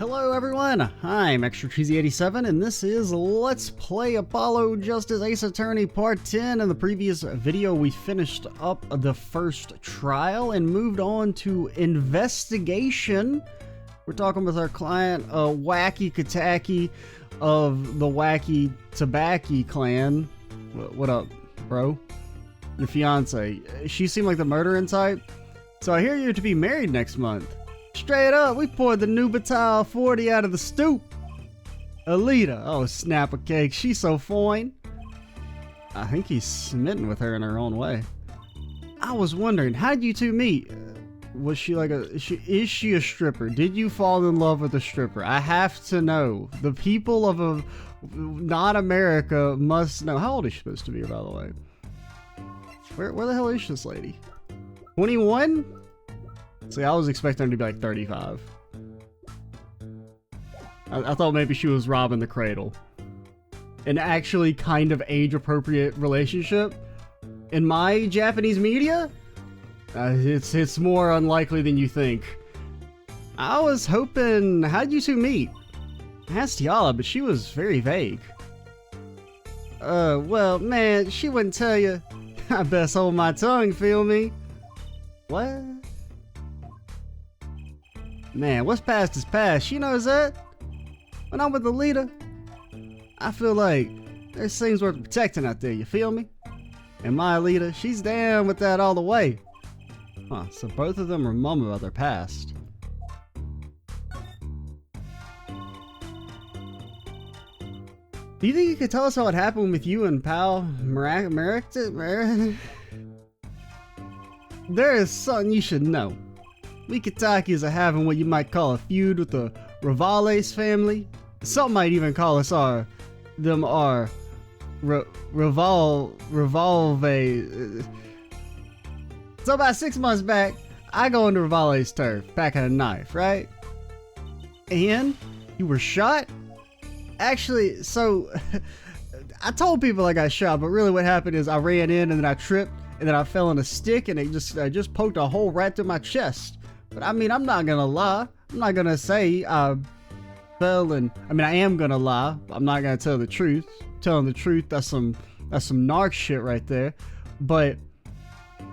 Hello everyone, I'm Extra Cheesy87 and this is Let's Play Apollo Justice Ace Attorney Part 10. In the previous video we finished up the first trial and moved on to investigation. We're talking with our client, Wacky Kataki of the Wacky Tabaki clan. What up, bro? Your fiance. She seemed like the murdering type. So I hear you're to be married next month. Straight up, we poured the Nubital 40 out of the stoop. Alita, oh snap a cake, she's so fine. I think he's smitten with her in her own way. I was wondering, how did you two meet? Was she like is she a stripper? Did you fall in love with a stripper? I have to know. The people of not America must know. How old is she supposed to be, by the way? Where the hell is this lady? 21? See, I was expecting her to be like 35. I thought maybe she was robbing the cradle. An actually kind of age-appropriate relationship. In my Japanese media, it's more unlikely than you think. I was hoping, how'd you two meet? I asked Yala, but she was very vague. Well, man, she wouldn't tell you. I best hold my tongue, feel me? What? Man, what's past is past, she knows that. When I'm with Alita, I feel like there's things worth protecting out there, you feel me? And my Alita, she's down with that all the way. Huh, so both of them remember about their past. Do you think you could tell us how it happened with you and pal Merrick? There is something you should know. We Katakis are having what you might call a feud with the Rivales family. Some might even call us revolve. So about 6 months back, I go into Rivales' turf, packing a knife, right? And you were shot? Actually, so I told people I got shot, but really what happened is I ran in and then I tripped and then I fell on a stick and I just poked a hole right through my chest. But I mean, I'm not gonna lie. I'm not gonna say I fell and, I mean, I am gonna lie. I'm not gonna tell the truth. Telling the truth, that's some narc shit right there. But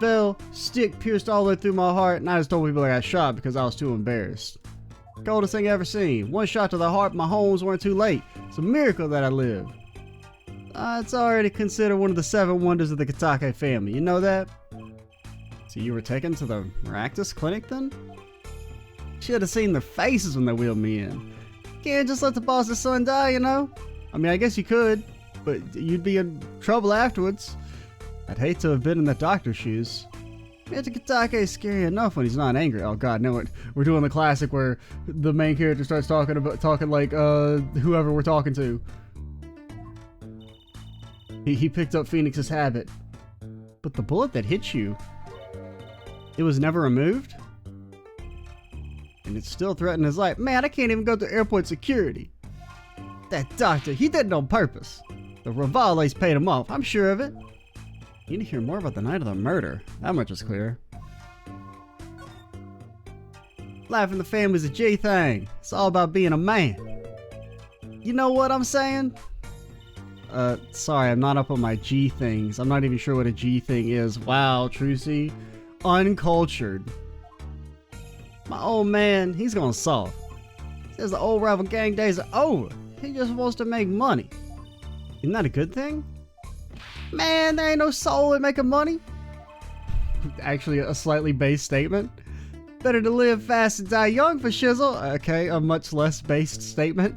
fell, stick pierced all the way through my heart, and I just told people I got shot because I was too embarrassed. Coldest thing I ever seen. One shot to the heart, my homes weren't too late. It's a miracle that I lived. It's already considered one of the 7 wonders of the Katake family. You know that? So you were taken to the Maractus clinic then? Should have seen their faces when they wheeled me in. Can't just let the boss's son die, you know? I mean, I guess you could, but you'd be in trouble afterwards. I'd hate to have been in the doctor's shoes. Mr. Katake is scary enough when he's not angry. Oh god, no, we're doing the classic where the main character starts talking like whoever we're talking to. He picked up Phoenix's habit. But the bullet that hit you, it was never removed? And it still threatened his life. Man, I can't even go through airport security. That doctor, he did it on purpose. The Rivales paid him off, I'm sure of it. You need to hear more about the night of the murder. That much is clear. Life in the family's a G thing. It's all about being a man. You know what I'm saying? Sorry, I'm not up on my G things. I'm not even sure what a G thing is. Wow, Trucy. Uncultured. My old man, he's gonna soft. Says the old rival gang days are over. He just wants to make money. Isn't that a good thing? Man, there ain't no soul in making money. Actually, a slightly based statement. Better to live fast and die young for shizzle. Okay, a much less based statement.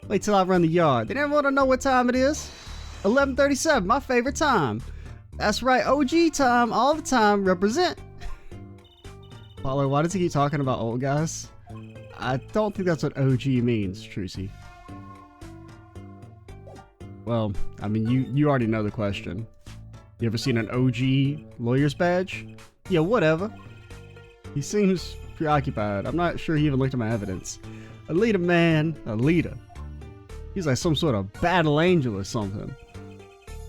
Wait till I run the yard. They never want to know what time it is. 11:37, my favorite time. That's right, OG time, all the time, represent. Apollo, why does he keep talking about old guys? I don't think that's what OG means, Trucy. Well, I mean, you already know the question. You ever seen an OG lawyer's badge? Yeah, whatever. He seems preoccupied. I'm not sure he even looked at my evidence. Alita, man. Alita. He's like some sort of battle angel or something.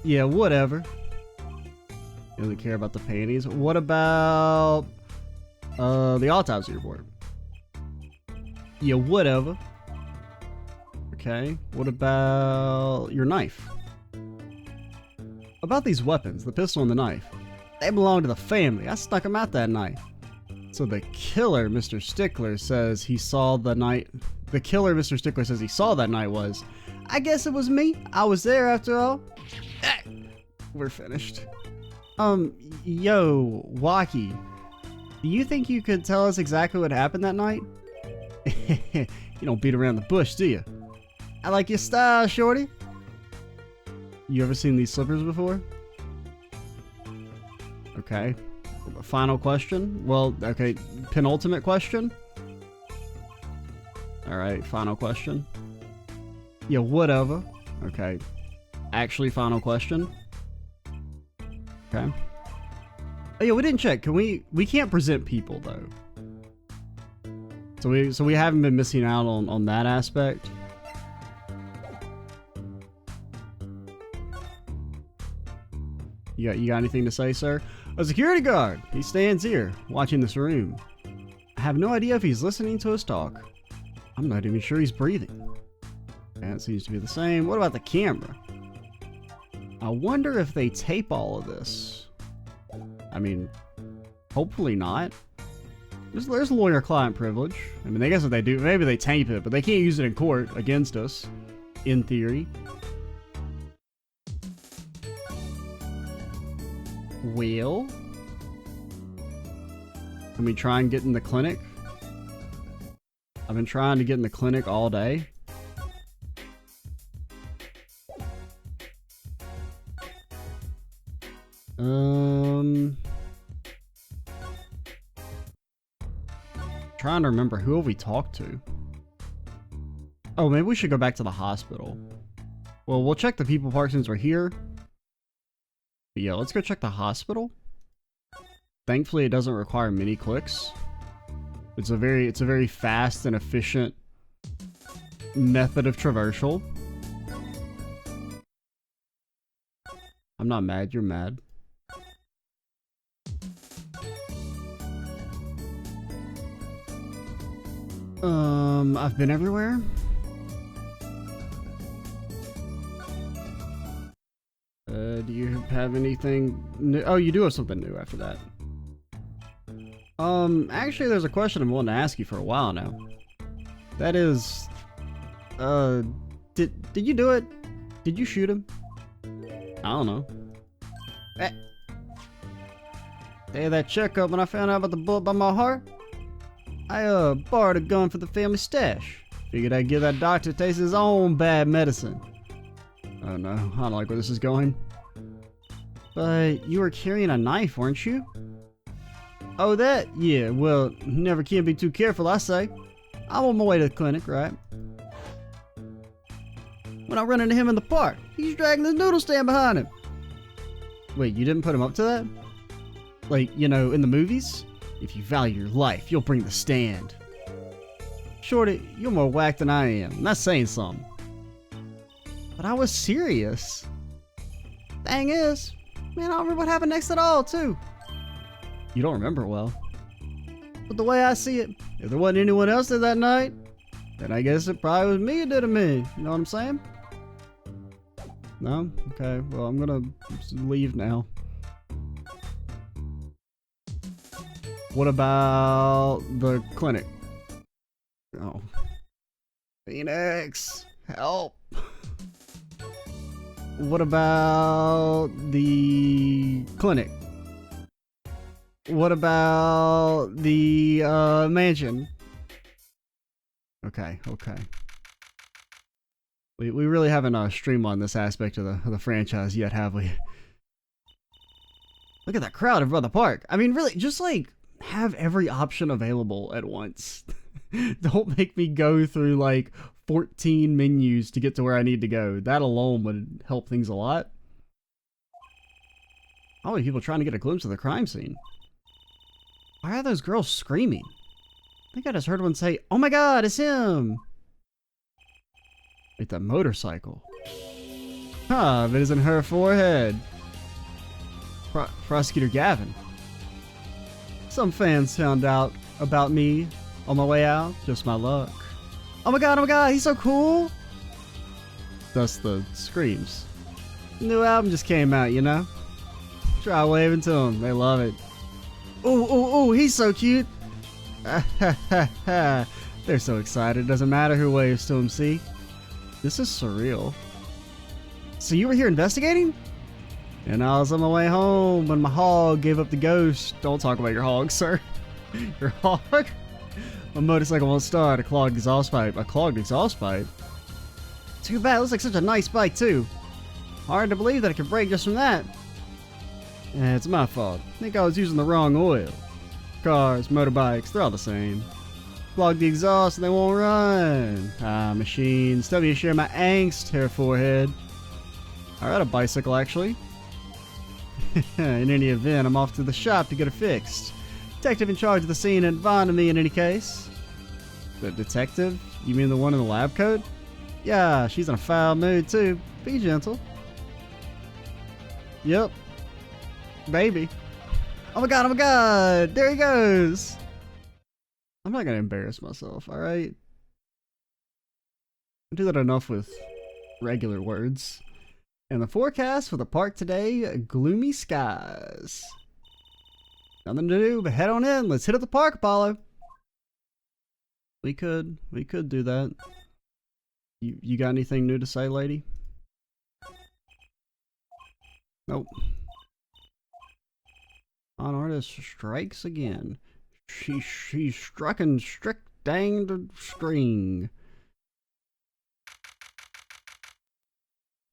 Yeah, whatever. He doesn't care about the panties. What about the autopsy report? Yeah, whatever. Okay, what about your knife? About these weapons, the pistol and the knife. They belong to the family. I snuck them out that night. So the killer, Mr. Stickler, says he saw the night. The killer, Mr. Stickler, says he saw that night was. I guess it was me. I was there after all. We're finished. Yo, Wacky. Do you think you could tell us exactly what happened that night? You don't beat around the bush, do you? I like your style, shorty. You ever seen these slippers before? Okay. Final question? Well, okay, penultimate question? Alright, final question. Yeah, whatever. Okay. Actually, final question. Okay. Oh yeah, we didn't check. Can we can't present people though. So we haven't been missing out on that aspect. You got anything to say, sir? A security guard. He stands here, watching this room. I have no idea if he's listening to us talk. I'm not even sure he's breathing. That seems to be the same. What about the camera? I wonder if they tape all of this. I mean, hopefully not. There's lawyer-client privilege. I mean, I guess if they do, maybe they tape it, but they can't use it in court against us, in theory. Well, can we try and get in the clinic? I've been trying to get in the clinic all day. Trying to remember who have we talked to. Oh, maybe we should go back to the hospital. Well, we'll check the people park since we're here. But yeah, let's go check the hospital. Thankfully, it doesn't require many clicks. It's a very fast and efficient method of traversal. I'm not mad, you're mad. I've been everywhere. Do you have anything new? Oh, you do have something new after that. Actually, there's a question I'm wanting to ask you for a while now. That is, did you do it? Did you shoot him? I don't know. Day of that checkup, when I found out about the bullet by my heart, I borrowed a gun for the family stash. Figured I'd give that doctor a taste of his own bad medicine. Oh no, I don't like where this is going. But you were carrying a knife, weren't you? Oh, that? Yeah, well, never can be too careful, I say. I'm on my way to the clinic, right? When I run into him in the park, he's dragging his noodle stand behind him. Wait, you didn't put him up to that? Like, you know, in the movies? If you value your life, you'll bring the stand. Shorty, you're more whack than I am. I'm not saying something. But I was serious. Thing is, man, I don't remember what happened next at all, too. You don't remember well. But the way I see it, if there wasn't anyone else there that night, then I guess it probably was me who did it, me. You know what I'm saying? No? Okay, well, I'm gonna just leave now. What about the clinic? Oh. Phoenix, help. What about the clinic? What about the mansion? Okay. We really haven't streamlined this aspect of the franchise yet, have we? Look at that crowd in front of the park. I mean, really, just like have every option available at once. Don't make me go through like 14 menus to get to where I need to go. That alone would help things a lot. All these people trying to get a glimpse of the crime scene. Why are those girls screaming? I think I just heard one say, "Oh my god, it's him!" Wait, that motorcycle. Huh, if it isn't her forehead. Prosecutor Gavin. Some fans found out about me on my way out. Just my luck. Oh my god, he's so cool! Thus the screams. New album just came out, you know? Try waving to him, they love it. Ooh, he's so cute! They're so excited, doesn't matter who waves to him, see? This is surreal. So you were here investigating? And I was on my way home when my hog gave up the ghost. Don't talk about your hog, sir. Your hog? My motorcycle won't start. A clogged exhaust pipe. A clogged exhaust pipe? Too bad. It looks like such a nice bike, too. Hard to believe that it could break just from that. Yeah, it's my fault. I think I was using the wrong oil. Cars, motorbikes, they're all the same. Clog the exhaust and they won't run. Ah, machines. Tell me you share my angst, hair forehead. I ride a bicycle, actually. In any event, I'm off to the shop to get it fixed. Detective in charge of the scene advised me in any case. The detective? You mean the one in the lab coat? Yeah, she's in a foul mood too. Be gentle. Yep. Baby. Oh my god, there he goes! I'm not gonna embarrass myself, alright? I do that enough with regular words. And the forecast for the park today, gloomy skies. Nothing to do but head on in. Let's hit up the park, Apollo. We could do that. You got anything new to say, lady? Nope. An artist strikes again. She struck and strict danged string.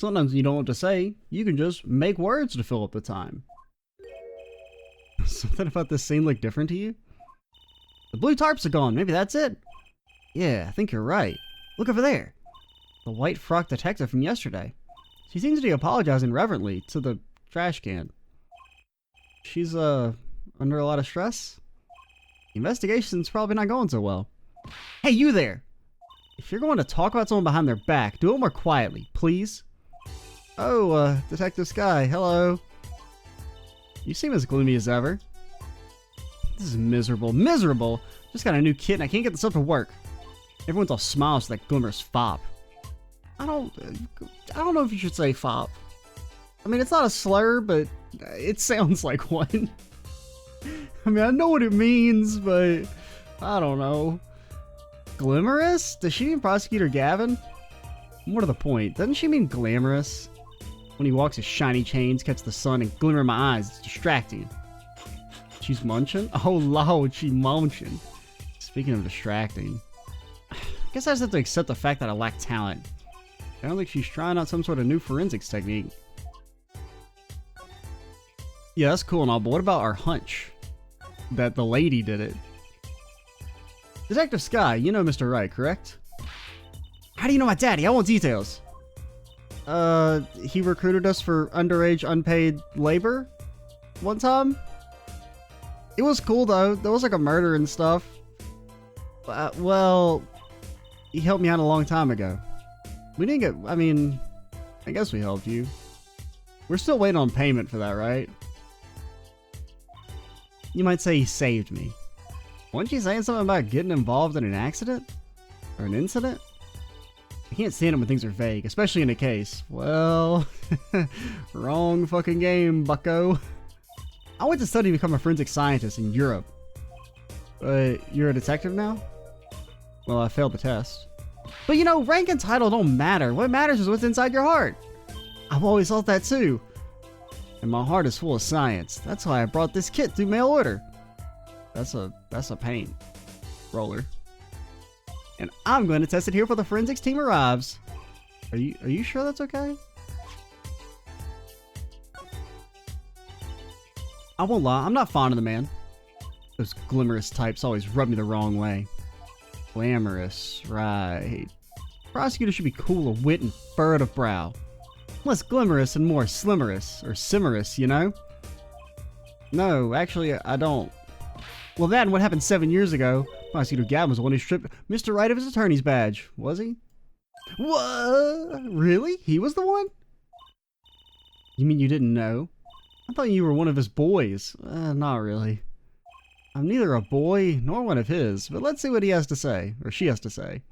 Sometimes you don't know what to say. You can just make words to fill up the time. Something about this scene look different to you? The blue tarps are gone. Maybe that's it. Yeah, I think you're right. Look over there. The white frock detective from yesterday. She seems to be apologizing reverently to the trash can. She's, under a lot of stress? The investigation's probably not going so well. Hey, you there! If you're going to talk about someone behind their back, do it more quietly, please. Oh, Detective Sky, hello. You seem as gloomy as ever. This is miserable. Miserable? Just got a new kit and I can't get this up to work. Everyone's all smiles to that glimmerous fop. I don't know if you should say fop. I mean, it's not a slur, but it sounds like one. I mean, I know what it means, but I don't know. Glimmerous? Does she mean Prosecutor Gavin? More to the point, doesn't she mean glamorous? When he walks his shiny chains, catch the sun and glimmer in my eyes, it's distracting. She's munching? Oh lord, she munching. Speaking of distracting, I guess I just have to accept the fact that I lack talent. I don't think she's trying out some sort of new forensics technique. Yeah, that's cool and all, but what about our hunch? That the lady did it. Detective Sky, you know Mr. Wright, correct? How do you know my daddy? I want details. He recruited us for underage unpaid labor one time. It was cool though. There was like a murder and stuff. Well, he helped me out a long time ago. We didn't get, I mean, I guess we helped you. We're still waiting on payment for that, right? You might say he saved me. Weren't you saying something about getting involved in an accident? Or an incident? I can't stand it when things are vague, especially in a case. Well, wrong fucking game, bucko. I went to study to become a forensic scientist in Europe. But you're a detective now? Well, I failed the test. But you know, rank and title don't matter. What matters is what's inside your heart. I've always thought that too. And my heart is full of science. That's why I brought this kit through mail order. That's a paint roller. And I'm going to test it here before the forensics team arrives. Are you sure that's okay? I won't lie, I'm not fond of the man. Those glamorous types always rub me the wrong way. Glamorous, right. Prosecutor should be cool of wit and furrowed of brow. Less glamorous and more slimmerous, or simmerous, you know? No, actually, I don't. Well, that and what happened 7 years ago. Prosecutor Gavin was the one who stripped Mr. Wright of his attorney's badge, was he? What? Really? He was the one? You mean you didn't know? I thought you were one of his boys. Not really. I'm neither a boy nor one of his, but let's see what he has to say, or she has to say.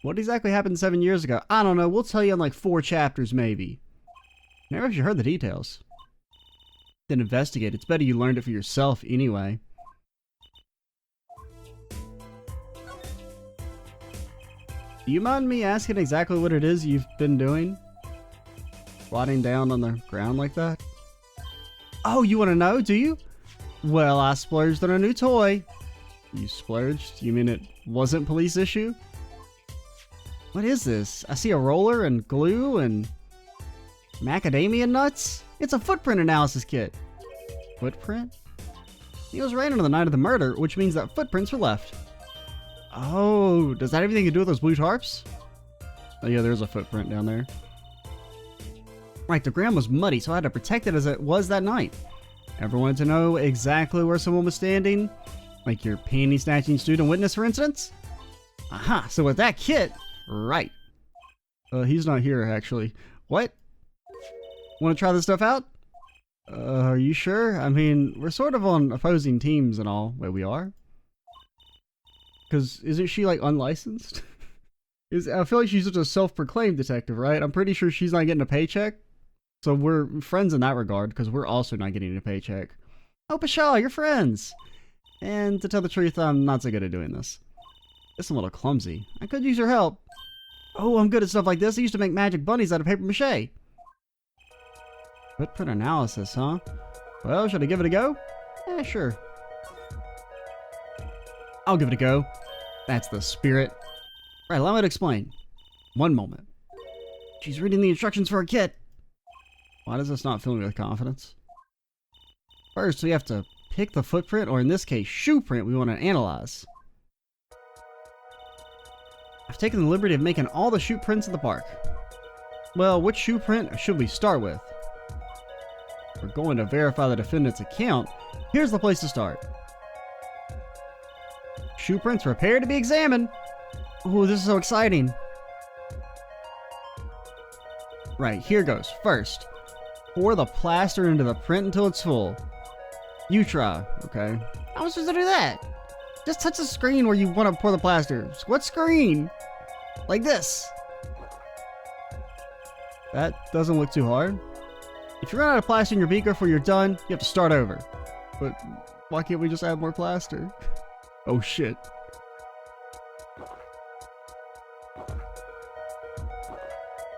What exactly happened 7 years ago? I don't know. We'll tell you in like 4 chapters, maybe. Never actually heard the details. Then investigate. It's better you learned it for yourself anyway. Do you mind me asking exactly what it is you've been doing? Squatting down on the ground like that? Oh, you want to know, do you? Well, I splurged on a new toy. You splurged? You mean it wasn't police issue? What is this? I see a roller and glue and macadamia nuts? It's a footprint analysis kit. Footprint? It was raining on the night of the murder, which means that footprints were left. Oh, does that have anything to do with those blue tarps? Oh yeah, there's a footprint down there. Right, the ground was muddy, so I had to protect it as it was that night. Ever wanted to know exactly where someone was standing? Like your panty-snatching student witness, for instance? Aha, so with that kit, right. He's not here, actually. What? Want to try this stuff out? Are you sure? I mean, we're sort of on opposing teams and all. Wait, we are? Because isn't she, like, unlicensed? I feel like she's just a self-proclaimed detective, right? I'm pretty sure she's not getting a paycheck. So we're friends in that regard, because we're also not getting a paycheck. Oh, Pshaw, you're friends! And to tell the truth, I'm not so good at doing this. It's a little clumsy. I could use your help. Oh, I'm good at stuff like this. I used to make magic bunnies out of paper mache. Footprint analysis, huh? Well, should I give it a go? Yeah, sure. I'll give it a go. That's the spirit. Right, allow me to explain. One moment. She's reading the instructions for a kit. Why does this not fill me with confidence? First, we have to pick the footprint, or in this case, shoe print we want to analyze. I've taken the liberty of making all the shoe prints in the park. Well, which shoe print should we start with? We're going to verify the defendant's account. Here's the place to start. Shoe prints prepare to be examined. Oh, this is so exciting. Right, here goes. First, pour the plaster into the print until it's full. You try, okay? How am I supposed to do that? Just touch the screen where you want to pour the plaster. What screen? Like this. That doesn't look too hard. If you run out of plaster in your beaker before you're done, you have to start over. But why can't we just add more plaster? Oh shit.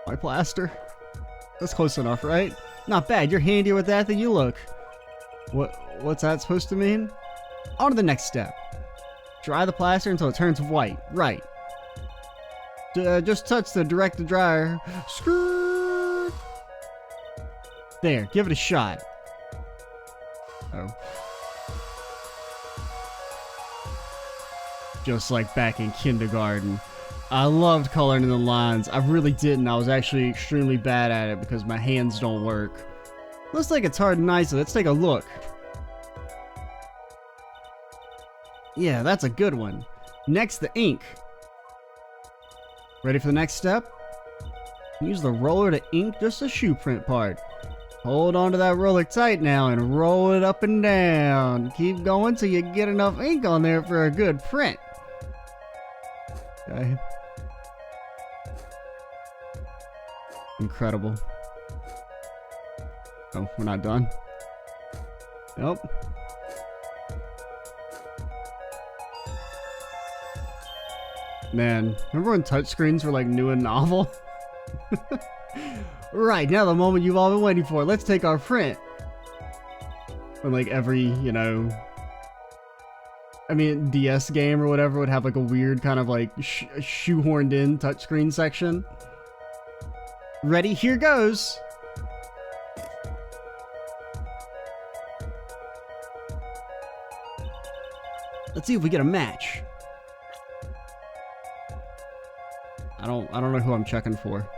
My plaster? That's close enough, right? Not bad, you're handier with that than you look. What's that supposed to mean? On to the next step. Dry the plaster until it turns white. Right. Just touch the direct dryer. Skirt. There, give it a shot. Oh. Just like back in kindergarten. I loved coloring in the lines. I really didn't. I was actually extremely bad at it because my hands don't work. Looks like it's hard and nice, so let's take a look. Yeah, that's a good one. Next, the ink. Ready for the next step? Use the roller to ink just the shoe print part. Hold on to that roller tight now and roll it up and down. Keep going till you get enough ink on there for a good print. Okay. Incredible. Oh, we're not done. Nope. Man, remember when touchscreens were like new and novel? Right, now the moment you've all been waiting for. Let's take our print. When like every, you know, I mean, DS game or whatever would have like a weird kind of like shoehorned in touchscreen section. Ready? Here goes. Let's see if we get a match. I don't know who I'm checking for.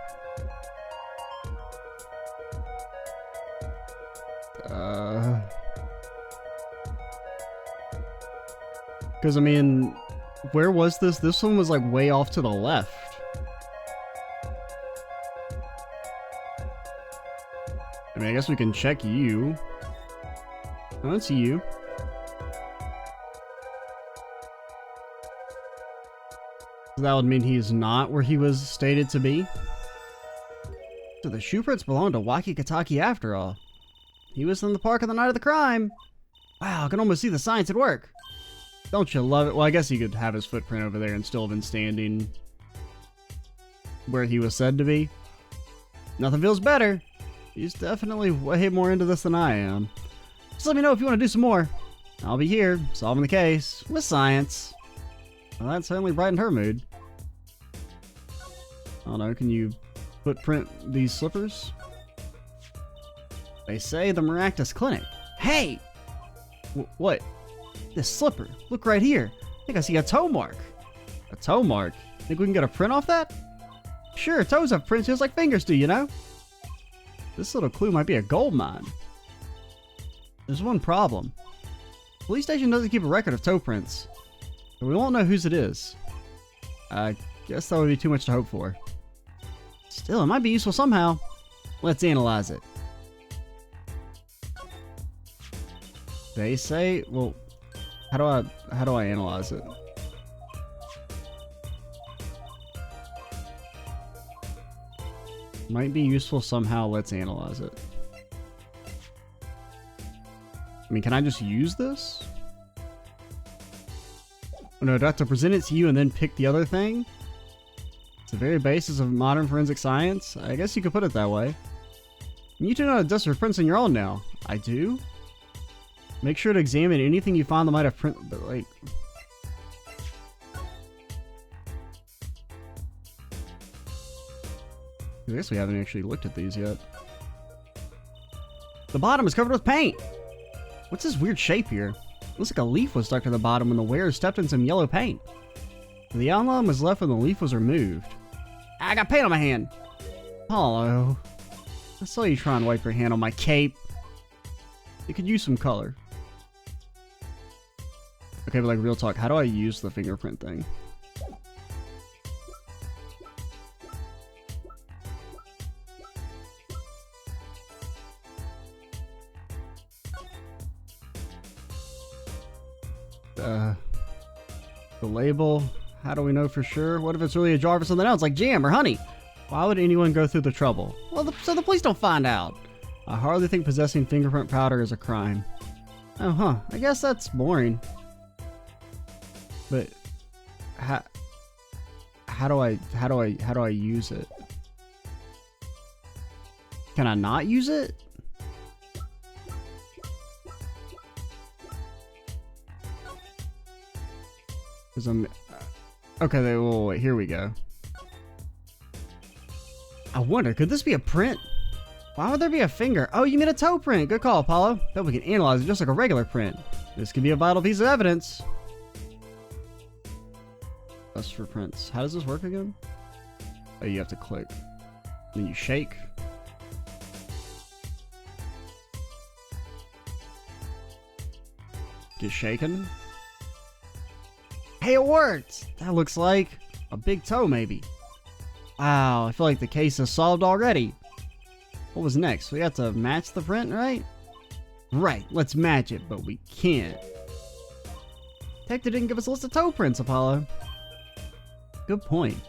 Because I mean, where was this? This one was like way off to the left. I mean, I guess we can check you. Oh, it's you. So that would mean he's not where he was stated to be. So the shoe prints belong to Wakikataki after all. He was in the park on the night of the crime. Wow, I can almost see the science at work. Don't you love it? Well, I guess he could have his footprint over there and still have been standing where he was said to be. Nothing feels better. He's definitely way more into this than I am. Just let me know if you want to do some more. I'll be here, solving the case, with science. Well, that certainly brightened her mood. I don't know, can you footprint these slippers? They say the Maractus Clinic. Hey! What? This slipper. Look right here. I think I see a toe mark. A toe mark? Think we can get a print off that? Sure, toes have prints just like fingers do, you know? This little clue might be a gold mine. There's one problem. The police station doesn't keep a record of toe prints, so we won't know whose it is. I guess that would be too much to hope for. Still, it might be useful somehow. Let's analyze it. They say, well, how do I analyze it? Might be useful somehow. Let's analyze it. I mean, can I just use this? Oh, no, do I have to present it to you and then pick the other thing? It's the very basis of modern forensic science. I guess you could put it that way. You do know how to dust your prints on your own now. I do? Make sure to examine anything you find that might have print, but like... I guess we haven't actually looked at these yet. The bottom is covered with paint! What's this weird shape here? Looks like a leaf was stuck to the bottom when the wearer stepped in some yellow paint. The outline was left when the leaf was removed. I got paint on my hand! Apollo. I saw you try and wipe your hand on my cape. You could use some color. Okay, but like real talk, how do I use the fingerprint thing? The label, how do we know for sure? What if it's really a jar for something else, like jam or honey? Why would anyone go through the trouble? Well, so the police don't find out. I hardly think possessing fingerprint powder is a crime. Oh, huh. I guess that's boring. But how do I use it? Can I not use it? Cause I'm okay. Wait, here we go. I wonder, could this be a print? Why would there be a finger? Oh, you mean a toe print. Good call, Apollo. Bet we can analyze it just like a regular print. This could be a vital piece of evidence. That's for prints. How does this work again? Oh, you have to click. Then you shake. Get shaken. Hey, it worked! That looks like a big toe, maybe. Wow, I feel like the case is solved already. What was next? We have to match the print, right? Right, let's match it, but we can't. Hector didn't give us a list of toe prints, Apollo. Good point.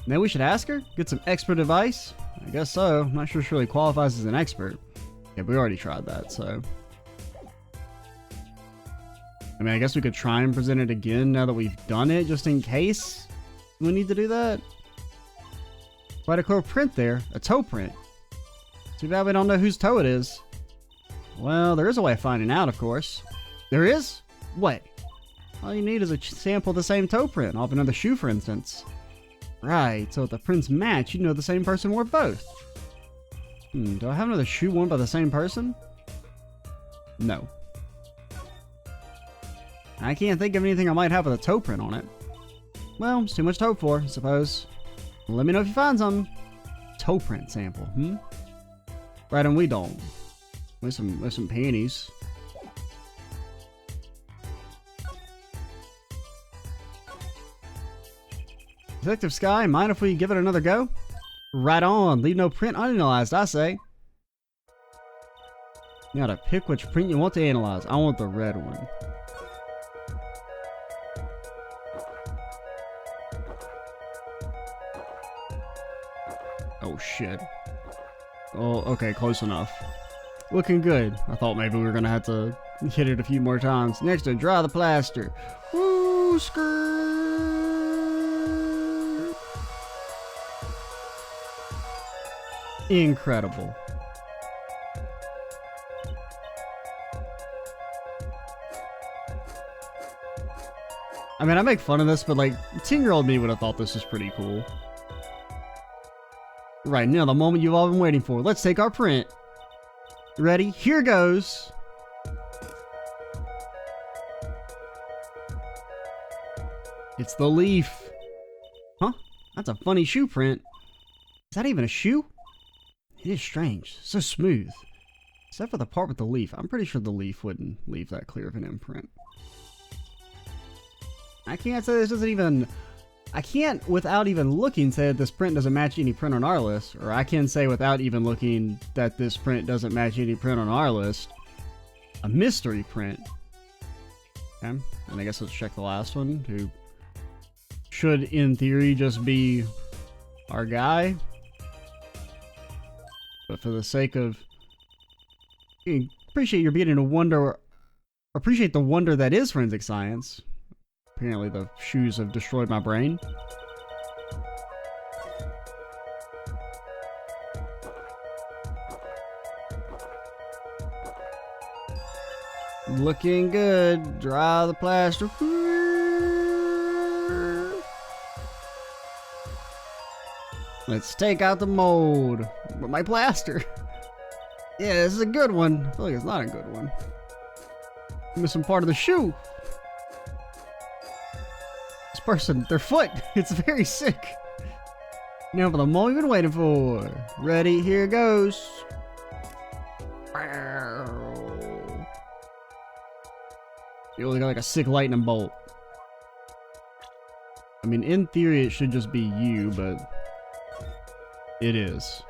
Maybe we should ask her? Get some expert advice? I guess so. I'm not sure she really qualifies as an expert. Yeah, we already tried that, so... I mean, I guess we could try and present it again now that we've done it, just in case we need to do that. Quite a clear print there. A toe print. Too bad we don't know whose toe it is. Well, there is a way of finding out, of course. There is? What? All you need is a sample of the same toe print off another shoe, for instance. Right, so if the prints match, you know the same person wore both. Do I have another shoe worn by the same person? No. I can't think of anything I might have with a toe print on it. Well, it's too much to hope for, I suppose. Let me know if you find some. Toe print sample, Right, and we don't. With some panties. Detective Sky, mind if we give it another go? Right on, leave no print unanalyzed, I say. You gotta pick which print you want to analyze. I want the red one. Oh, shit. Oh, okay, close enough. Looking good. I thought maybe we were gonna have to hit it a few more times. Next to dry the plaster. Woo, skirt. Incredible. I mean, I make fun of this, but like, 10-year-old me would have thought this was pretty cool. Right now, the moment you've all been waiting for. Let's take our print. Ready? Here goes. It's the leaf. Huh? That's a funny shoe print. Is that even a shoe? It is strange. So smooth. Except for the part with the leaf. I'm pretty sure the leaf wouldn't leave that clear of an imprint. I can't say this doesn't even... I can't, without even looking, say that this print doesn't match any print on our list. Or I can say without even looking that this print doesn't match any print on our list. A mystery print. Okay, and I guess let's check the last one, who should, in theory, just be our guy. But for the sake of... appreciate your beginning to wonder... Appreciate the wonder that is forensic science. Apparently the shoes have destroyed my brain. Looking good. Dry the plaster. Let's take out the mold. But my plaster. Yeah, this is a good one. I feel like it's not a good one. Missing part of the shoe. Person, their foot. It's very sick. Now for the moment we've been waiting for. Ready? Here goes. You only got like a sick lightning bolt. I mean, in theory, it should just be you, but it is.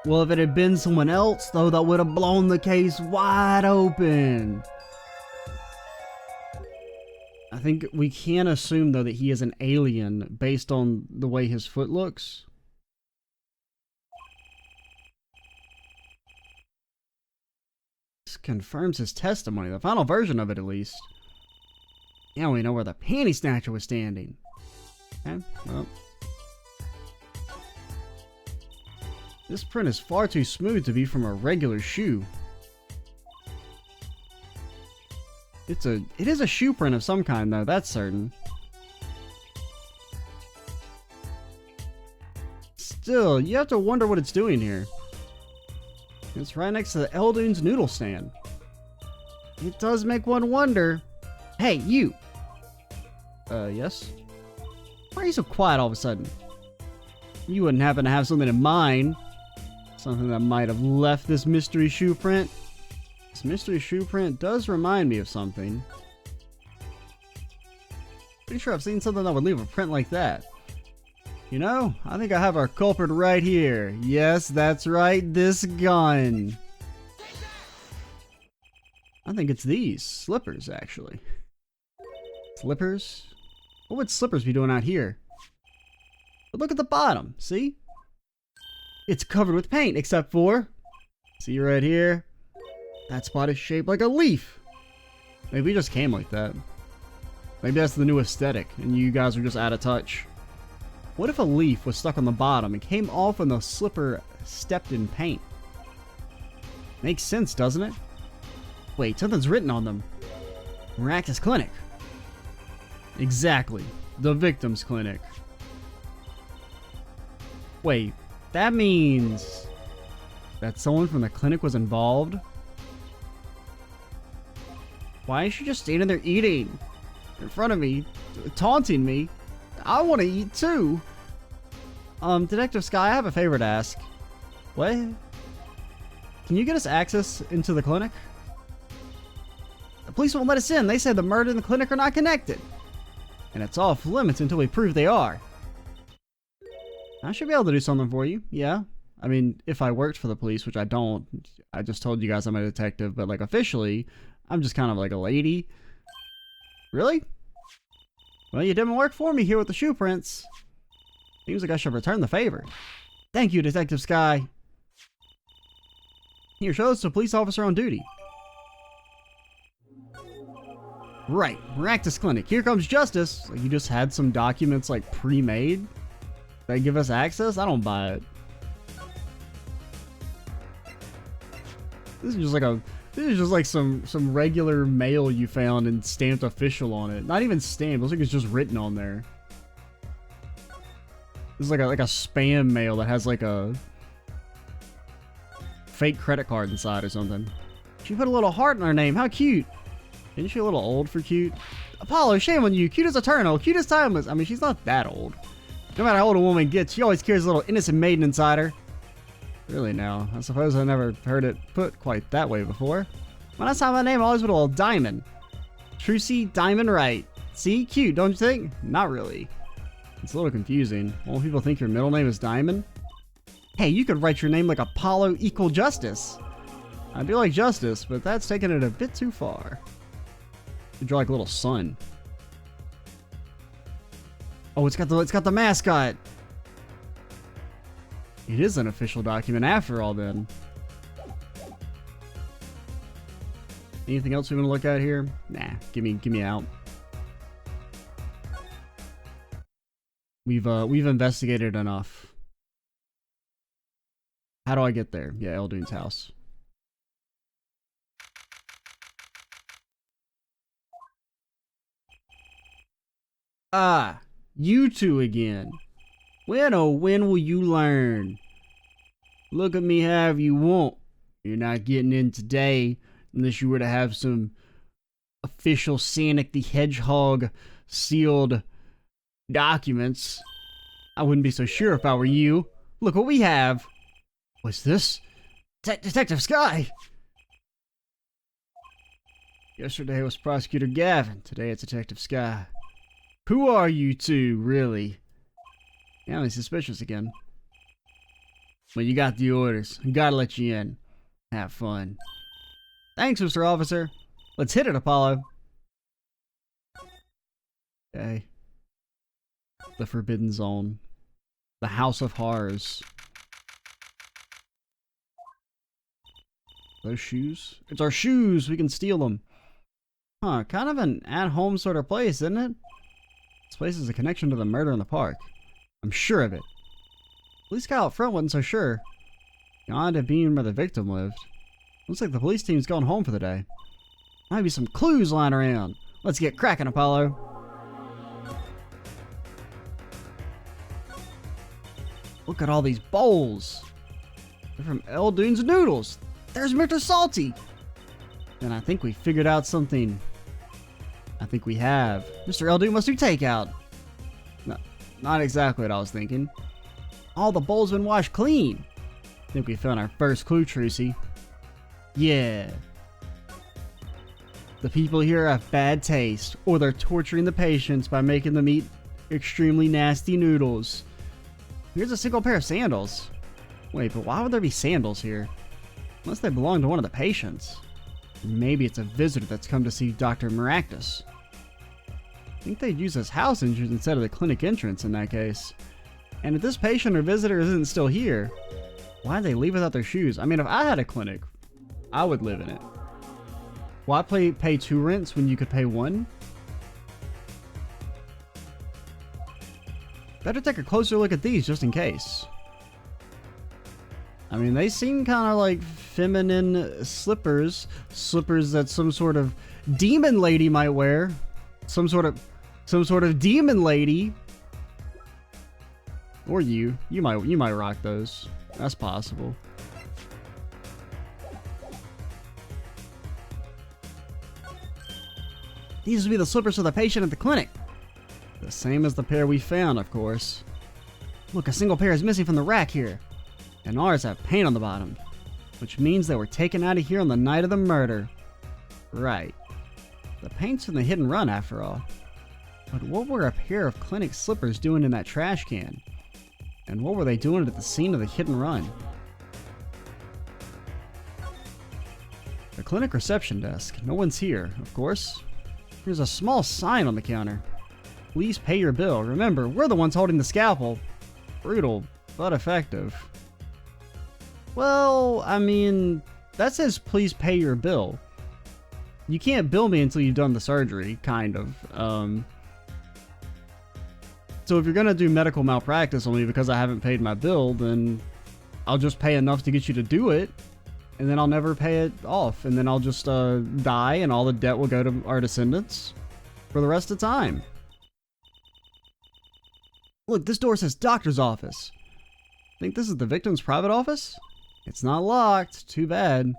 Well, if it had been someone else, though, that would have blown the case wide open. I think we can assume, though, that he is an alien based on the way his foot looks. This confirms his testimony, the final version of it, at least. Now we know where the panty snatcher was standing. Okay, well. This print is far too smooth to be from a regular shoe. It is a shoe print of some kind, though, that's certain. Still, you have to wonder what it's doing here. It's right next to the Eldoon's noodle stand. It does make one wonder. Hey, you! Yes? Why are you so quiet all of a sudden? You wouldn't happen to have something in mind? Something that might have left this mystery shoe print? This mystery shoe print does remind me of something. Pretty sure I've seen something that would leave a print like that. You know, I think I have our culprit right here. Yes, that's right, this gun. I think it's these. Slippers, actually. Slippers? What would slippers be doing out here? But look at the bottom, see? It's covered with paint, except for... See right here? That spot is shaped like a leaf. Maybe we just came like that. Maybe that's the new aesthetic, and you guys are just out of touch. What if a leaf was stuck on the bottom and came off when the slipper stepped in paint? Makes sense, doesn't it? Wait, something's written on them. Miraculous Clinic. Exactly. The victim's clinic. Wait, that means that someone from the clinic was involved? Why is she just standing there eating in front of me, taunting me? I want to eat too. Detective Sky, I have a favor to ask. What? Can you get us access into the clinic? The police won't let us in. They said the murder and the clinic are not connected. And it's off limits until we prove they are. I should be able to do something for you, yeah. I mean, if I worked for the police, which I don't. I just told you guys I'm a detective, but like officially, I'm just kind of like a lady. Really? Well, you didn't work for me here with the shoe prints. Seems like I should return the favor. Thank you, Detective Sky. Here, show us the police officer on duty. Right, Maractus Clinic. Here comes Justice. Like, you just had some documents, like, pre-made? They give us access? I don't buy it. This is just like some regular mail you found and stamped official on it. Not even stamped. Looks like it's just written on there. This is like a spam mail that has like a fake credit card inside or something. She put a little heart in her name. How cute. Isn't she a little old for cute? Apollo, shame on you. Cute as eternal. Cute as timeless. I mean, she's not that old. No matter how old a woman gets, she always carries a little innocent maiden inside her. Really now, I suppose I never heard it put quite that way before. When I saw my name, I always put a little diamond. Trucy Diamond Wright. See? Cute, don't you think? Not really. It's a little confusing. Won't people think your middle name is Diamond? Hey, you could write your name like Apollo Equal Justice. I do like justice, but that's taking it a bit too far. You draw like a little sun. Oh, it's got the mascot. It is an official document after all then. Anything else we want to look at here? Nah, give me out. We've investigated enough. How do I get there? Yeah, Eldune's house. Ah, you two again. When oh when will you learn? Look at me however you want. You're not getting in today unless you were to have some official Sonic the Hedgehog sealed documents. I wouldn't be so sure if I were you. Look what we have. What's this? Detective Sky! Yesterday was Prosecutor Gavin. Today it's Detective Sky. Who are you two, really? Yeah, I'm suspicious again. Well, you got the orders. I gotta let you in. Have fun. Thanks, Mr. Officer. Let's hit it, Apollo. Okay. The Forbidden Zone. The House of Horrors. Those shoes? It's our shoes! We can steal them. Huh, kind of an at-home sort of place, isn't it? This place has a connection to the murder in the park. I'm sure of it. Police guy out front wasn't so sure. Beyond it being where the victim lived. Looks like the police team's gone home for the day. Might be some clues lying around. Let's get cracking, Apollo. Look at all these bowls. They're from Eldune's Noodles. There's Mr. Salty. And I think we figured out something. I think we have. Mr. Eldune must do takeout. No, not exactly what I was thinking. All the bowls been washed clean. I think we found our first clue, Trucy. Yeah. The people here have bad taste, or they're torturing the patients by making them eat extremely nasty noodles. Here's a single pair of sandals. Wait, but why would there be sandals here? Unless they belong to one of the patients. Maybe it's a visitor that's come to see Dr. Maractus. I think they'd use this house entrance instead of the clinic entrance in that case. And if this patient or visitor isn't still here, why'd they leave without their shoes? I mean, if I had a clinic, I would live in it. Why pay 2 rents when you could pay 1? Better take a closer look at these just in case. I mean, they seem kind of like feminine slippers. Slippers that some sort of demon lady might wear. Some sort of demon lady. Or you might rock those. That's possible. These would be the slippers for the patient at the clinic. The same as the pair we found, of course. Look, a single pair is missing from the rack here. And ours have paint on the bottom. Which means they were taken out of here on the night of the murder. Right. The paint's from the hit and run after all. But what were a pair of clinic slippers doing in that trash can? And what were they doing at the scene of the hit and run? The clinic reception desk. No one's here, of course. There's a small sign on the counter. Please pay your bill. Remember, we're the ones holding the scalpel. Brutal, but effective. Well, I mean, that says please pay your bill. You can't bill me until you've done the surgery, kind of. So if you're gonna do medical malpractice on me because I haven't paid my bill, then I'll just pay enough to get you to do it, and then I'll never pay it off, and then I'll just die, and all the debt will go to our descendants for the rest of the time. Look, this door says doctor's office. Think this is the victim's private office? It's not locked. Too bad.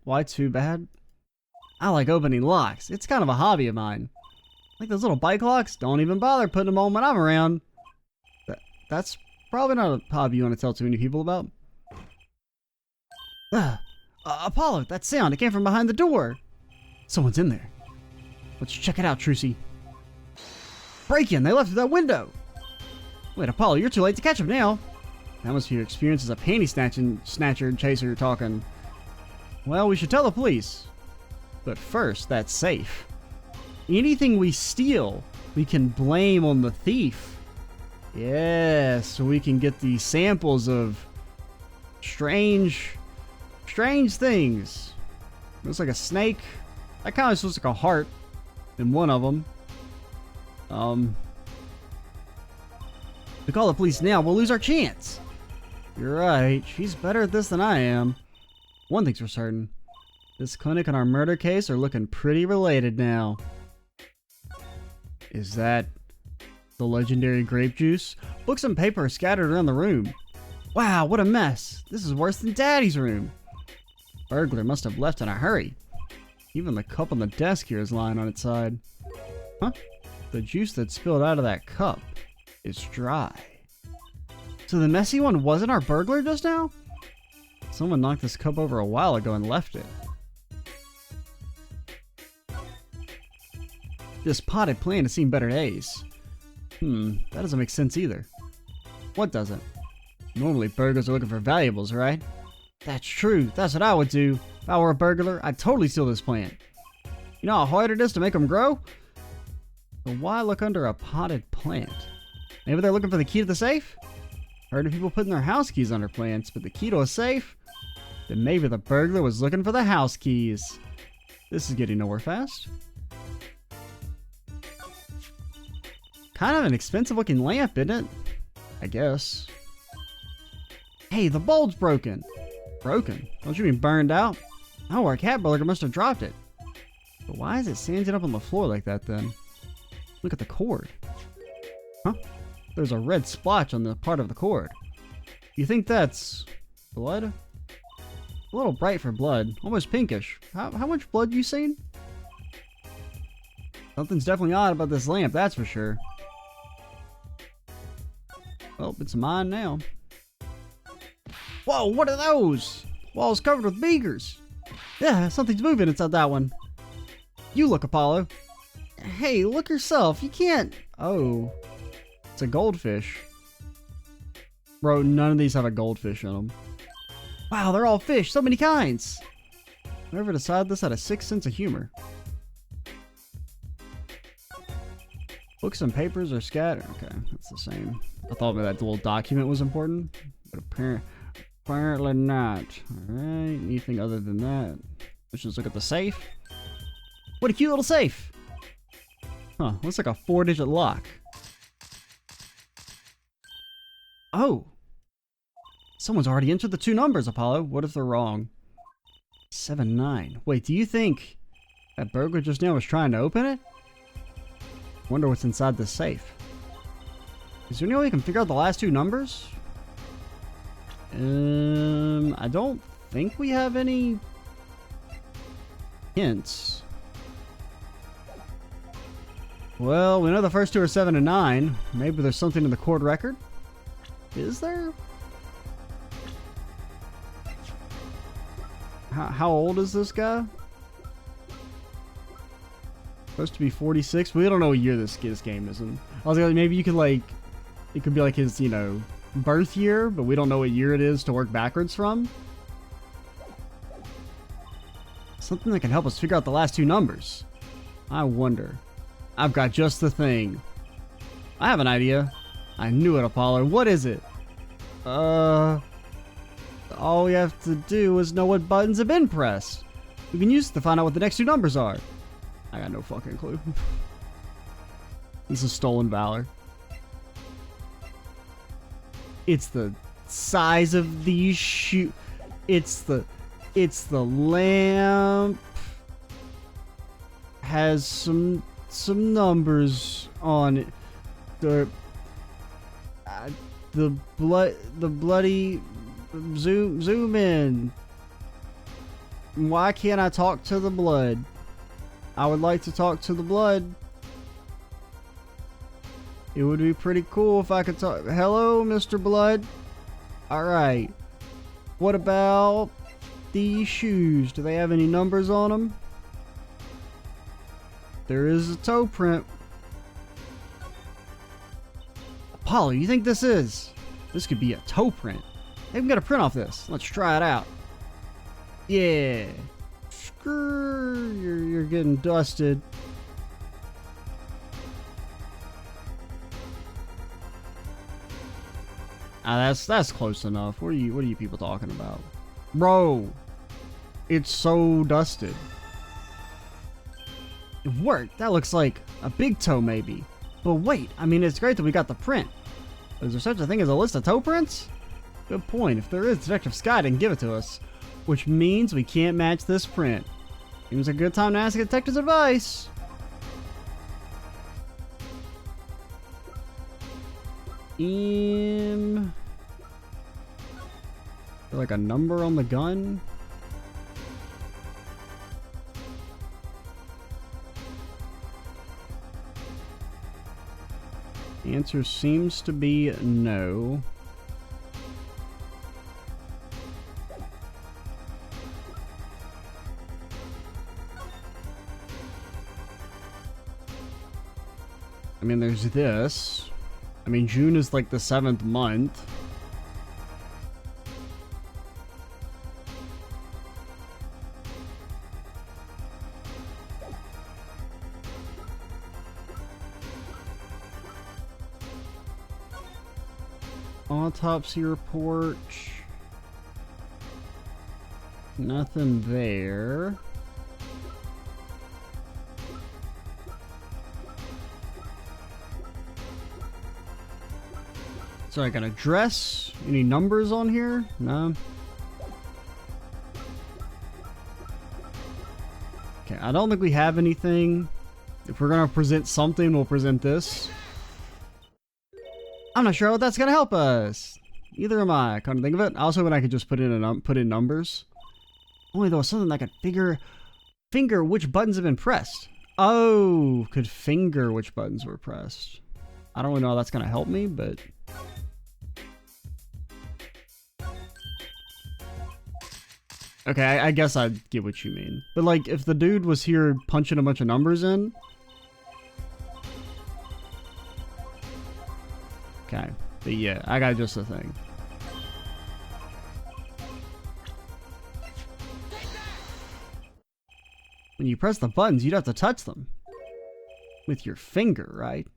Why too bad? I like opening locks. It's kind of a hobby of mine. Like those little bike locks? Don't even bother putting them on when I'm around. That's probably not a hobby you want to tell too many people about. Apollo, that sound. It came from behind the door. Someone's in there. Let's check it out, Trucy. Break in. They left through that window. Wait, Apollo, you're too late to catch him now. That must be your experience as a panty snatcher and chaser talking. Well, we should tell the police. But first, that safe. Anything we steal, we can blame on the thief. Yeah, so we can get the samples of strange things. Looks like a snake. That kind of looks like a heart in one of them. We call the police now, we'll lose our chance. You're right. She's better at this than I am. One thing's for certain. This clinic and our murder case are looking pretty related now. Is that the legendary grape juice? Books and paper are scattered around the room. Wow, what a mess. This is worse than Daddy's room. Burglar must have left in a hurry. Even the cup on the desk here is lying on its side. Huh? The juice that spilled out of that cup is dry. So the messy one wasn't our burglar just now? Someone knocked this cup over a while ago and left it. This potted plant has seen better days. That doesn't make sense either. What doesn't? Normally burglars are looking for valuables, right? That's true. That's what I would do. If I were a burglar, I'd totally steal this plant. You know how hard it is to make them grow? But why look under a potted plant? Maybe they're looking for the key to the safe? Heard of people putting their house keys under plants, but the key to a safe? Then maybe the burglar was looking for the house keys. This is getting nowhere fast. Kind of an expensive looking lamp, isn't it? I guess. Hey, the bulb's broken. Broken? Don't you mean burned out? Oh, our cat burglar must have dropped it. But why is it sanding up on the floor like that then? Look at the cord. Huh? There's a red splotch on the part of the cord. You think that's blood? A little bright for blood. Almost pinkish. How much blood you seen? Something's definitely odd about this lamp, that's for sure. Well, it's mine now. Whoa, what are those? Wall's covered with beakers. Yeah, something's moving inside that one. You look, Apollo. Hey, look yourself. You can't. Oh. It's a goldfish. Bro, none of these have a goldfish in them. Wow, they're all fish. So many kinds. Whoever decided this had a sick sense of humor. Books and papers are scattered. Okay, that's the same. I thought that little document was important, but apparently not. Alright, anything other than that? Let's just look at the safe. What a cute little safe! Huh, looks like a 4-digit lock. Oh! Someone's already entered the 2 numbers, Apollo. What if they're wrong? 7-9. Wait, do you think that burglar just now was trying to open it? Wonder what's inside this safe. Is there any way we can figure out the last 2 numbers? I don't think we have any hints. Well, we know the first 2 are 7 and 9. Maybe there's something in the court record? Is there? How old is this guy? Supposed to be 46. We don't know what year this game is in. I was like, maybe you could like, it could be like his, you know, birth year, but we don't know what year it is to work backwards from. Something that can help us figure out the last 2 numbers. I wonder. I've got just the thing. I have an idea. I knew it, Apollo. What is it? All we have to do is know what buttons have been pressed. We can use it to find out what the next two numbers are. I got no fucking clue. This is stolen valor. It's the size of these shoe. It's the lamp. Has some numbers on it. The bloody zoom in. Why can't I talk to the blood? I would like to talk to the blood. It would be pretty cool if I could talk. Hello, Mr. Blood. Alright. What about these shoes? Do they have any numbers on them? There is a toe print. Apollo, you think this is? This could be a toe print. Hey, we got a print off this. Let's try it out. Yeah. Screw. You're getting dusted. That's close enough. What are you people talking about? Bro, it's so dusted. It worked. That looks like a big toe maybe. But wait, I mean, it's great that we got the print. Is there such a thing as a list of toe prints? Good point. If there is, Detective Sky didn't give it to us. Which means we can't match this print. Seems a good time to ask a detective's advice. Is there like a number on the gun? The answer seems to be no. I mean, there's this. I mean, June is like the 7th month. Autopsy report. Nothing there. So I got an address? Any numbers on here? No. Okay, I don't think we have anything. If we're gonna present something, we'll present this. I'm not sure how that's gonna help us. Either am I. Come to think of it. Also, when I could just put in numbers. Only there was something that could finger which buttons have been pressed. Oh, could finger which buttons were pressed. I don't really know how that's gonna help me, but. Okay, I guess I get what you mean. But like, if the dude was here punching a bunch of numbers in. Okay, but yeah, I got just a thing. When you press the buttons, you'd have to touch them. With your finger, right?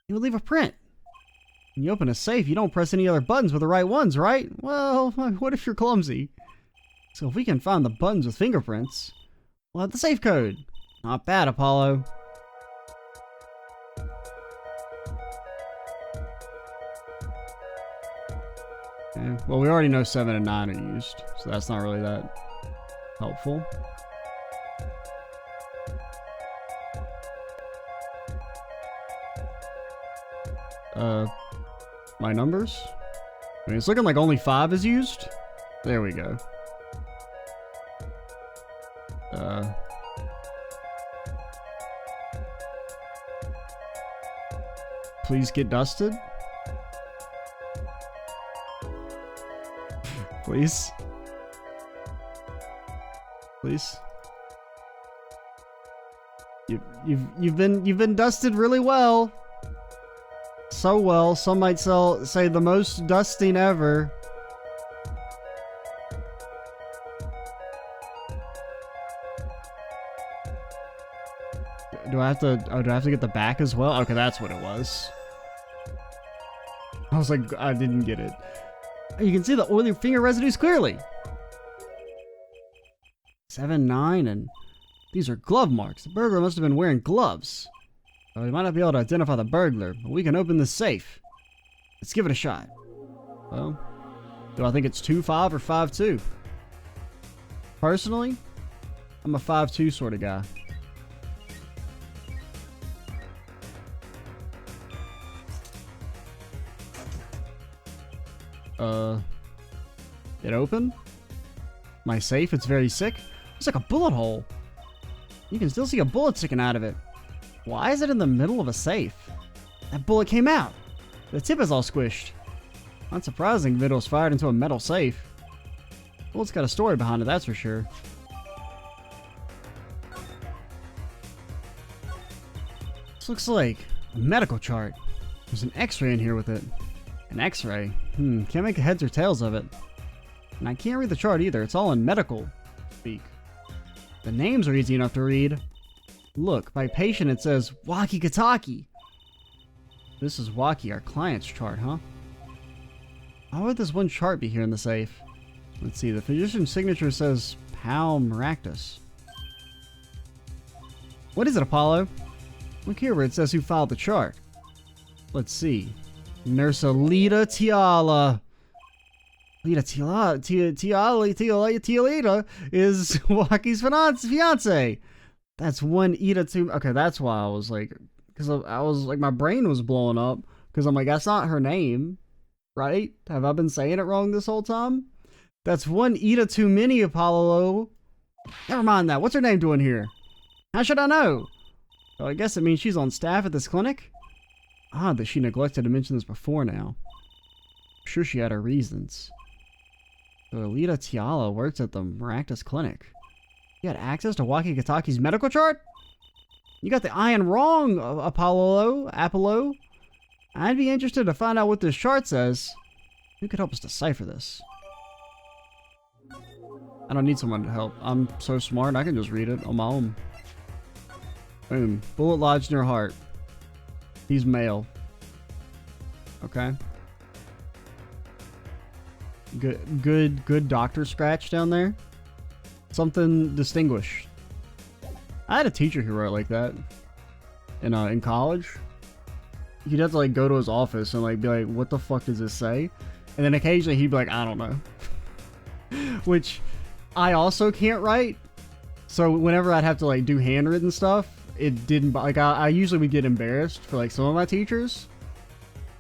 You would leave a print. When you open a safe, you don't press any other buttons with the right ones, right? Well, what if you're clumsy? So if we can find the buttons with fingerprints, we'll have the safe code. Not bad, Apollo. Okay. Well, we already know 7 and 9 are used, so that's not really that helpful. My numbers? I mean, it's looking like only 5 is used. There we go. Please get dusted. Please. Please. You've been dusted really well. So well, some might say the most dusting ever. Do I have to get the back as well? Okay, that's what it was. I was like, I didn't get it. You can see the oily finger residues clearly. 7, 9, and these are glove marks. The burglar must have been wearing gloves. So we might not be able to identify the burglar, but we can open this safe. Let's give it a shot. Well, do I think it's 2-5 or 5-2? Personally, I'm a 5-2 sort of guy. It open? My safe, it's very sick. It's like a bullet hole. You can still see a bullet sticking out of it. Why is it in the middle of a safe? That bullet came out. The tip is all squished. Not surprising if it was fired into a metal safe. Bullet's got a story behind it, that's for sure. This looks like a medical chart. There's an x-ray in here with it. An x-ray? Can't make heads or tails of it. And I can't read the chart either. It's all in medical speak. The names are easy enough to read. Look, by patient it says Waki Kataki. This is Waki, our client's chart, huh? Why would this one chart be here in the safe? Let's see, the physician's signature says Pal Maractus. What is it, Apollo? Look here where it says who filed the chart. Let's see. Nurse Alita Tiala. Tialita is Waki's fiance. That's one Ida too. Okay, that's why I was like, because I was like, my brain was blowing up because I'm like, that's not her name, right? Have I been saying it wrong this whole time? That's one Ida too many, Apollo. Never mind that. What's her name doing here? How should I know? Well, I guess it means she's on staff at this clinic. Odd that she neglected to mention this before now. I'm sure she had her reasons. So Alita Tiala works at the Maractus Clinic. You had access to Waki Kataki's medical chart? You got the iron wrong, Apollo. I'd be interested to find out what this chart says. Who could help us decipher this? I don't need someone to help. I'm so smart, I can just read it on my own. Boom. Bullet lodged in her heart. He's male. Okay. Good doctor scratch down there. Something distinguished. I had a teacher who wrote like that in college. You'd have to like go to his office and like be like, what the fuck does this say? And then occasionally he'd be like, I don't know. Which I also can't write. So whenever I'd have to like do handwritten stuff, it didn't, like I usually would get embarrassed for like some of my teachers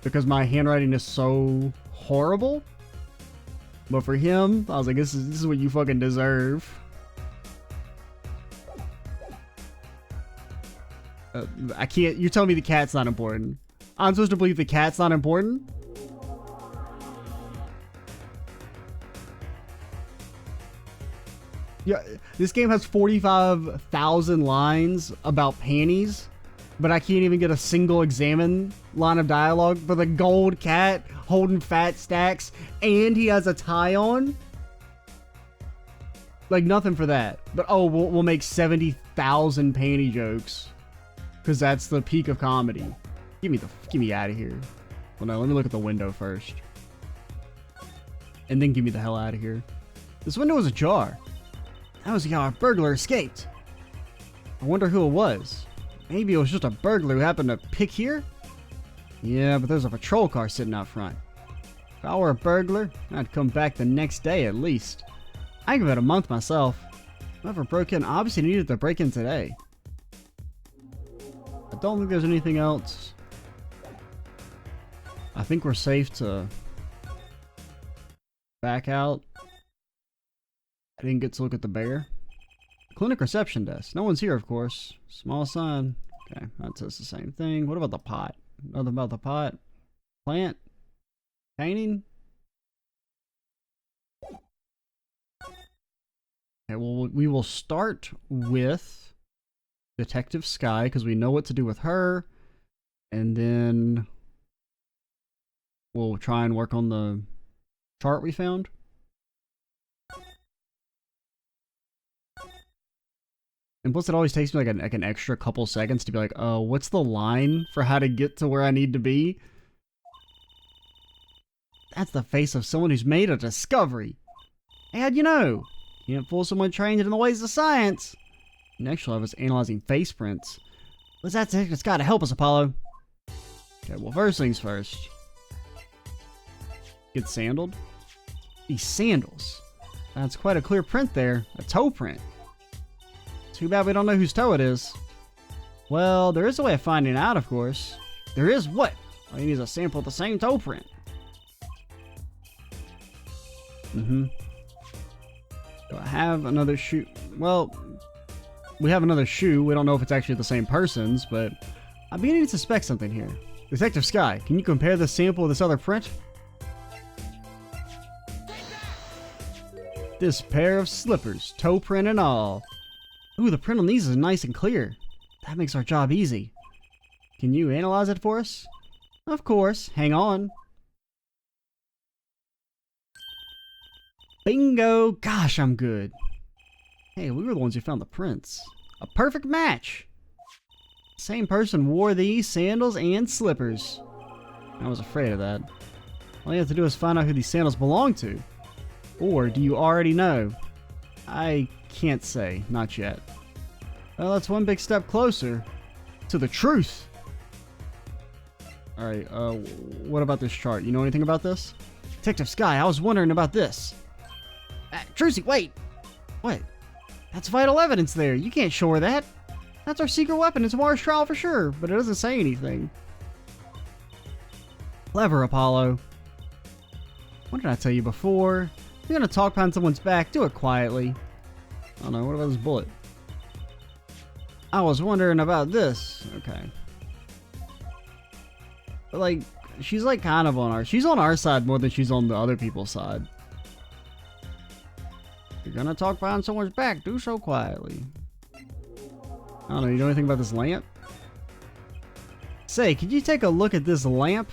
because my handwriting is so horrible. But for him, I was like, this is what you fucking deserve. I can't, you're telling me the cat's not important. I'm supposed to believe the cat's not important? Yeah, this game has 45,000 lines about panties, but I can't even get a single examine line of dialogue for the gold cat holding fat stacks and he has a tie on. Like nothing for that. But oh, we'll make 70,000 panty jokes because that's the peak of comedy. Get me out of here. Well, no, let me look at the window first, and then get me the hell out of here. This window was ajar. That was how our burglar escaped. I wonder who it was. Maybe it was just a burglar who happened to pick here? Yeah, but there's a patrol car sitting out front. If I were a burglar, I'd come back the next day at least. I give it a month myself. Whoever broke in obviously needed to break in today. I don't think there's anything else. I think we're safe to back out. I didn't get to look at the bear. Clinic reception desk. No one's here, of course. Small sign. Okay, that says the same thing. What about the pot? Nothing about the pot. Plant? Painting? Okay, well, we will start with Detective Sky because we know what to do with her. And then we'll try and work on the chart we found. And plus it always takes me like an extra couple seconds to be like, oh, what's the line for how to get to where I need to be? That's the face of someone who's made a discovery. Hey, how'd you know? Can't fool someone trained in the ways of science. Next you'll have us analyzing face prints. Let's ask Detective Sky to help us, Apollo. Okay, well, first things first. Get sandaled? These sandals. That's quite a clear print there. A toe print. Too bad we don't know whose toe it is. Well, there is a way of finding out, of course. There is what? All you need is a sample of the same toe print. Do I have another shoe? Well, we have another shoe. We don't know if it's actually the same person's, but I'm beginning to suspect something here. Detective Sky, can you compare this sample with this other print? This pair of slippers, toe print and all. Ooh, the print on these is nice and clear. That makes our job easy. Can you analyze it for us? Of course. Hang on. Bingo! Gosh, I'm good. Hey, we were the ones who found the prints. A perfect match! Same person wore these sandals and slippers. I was afraid of that. All you have to do is find out who these sandals belong to. Or do you already know? I can't say. Not yet. Well, that's one big step closer to the truth. Alright, what about this chart? You know anything about this? Detective Sky, I was wondering about this. Trucy, wait! What? That's vital evidence there. You can't show her that. That's our secret weapon in tomorrow's trial for sure, but it doesn't say anything. Clever, Apollo. What did I tell you before? If you're gonna talk behind someone's back, do it quietly. I don't know, what about this bullet? I was wondering about this. Okay. But like, she's like kind of on she's on our side more than she's on the other people's side. If you're gonna talk behind someone's back, do so quietly. I don't know, you know anything about this lamp? Say, could you take a look at this lamp?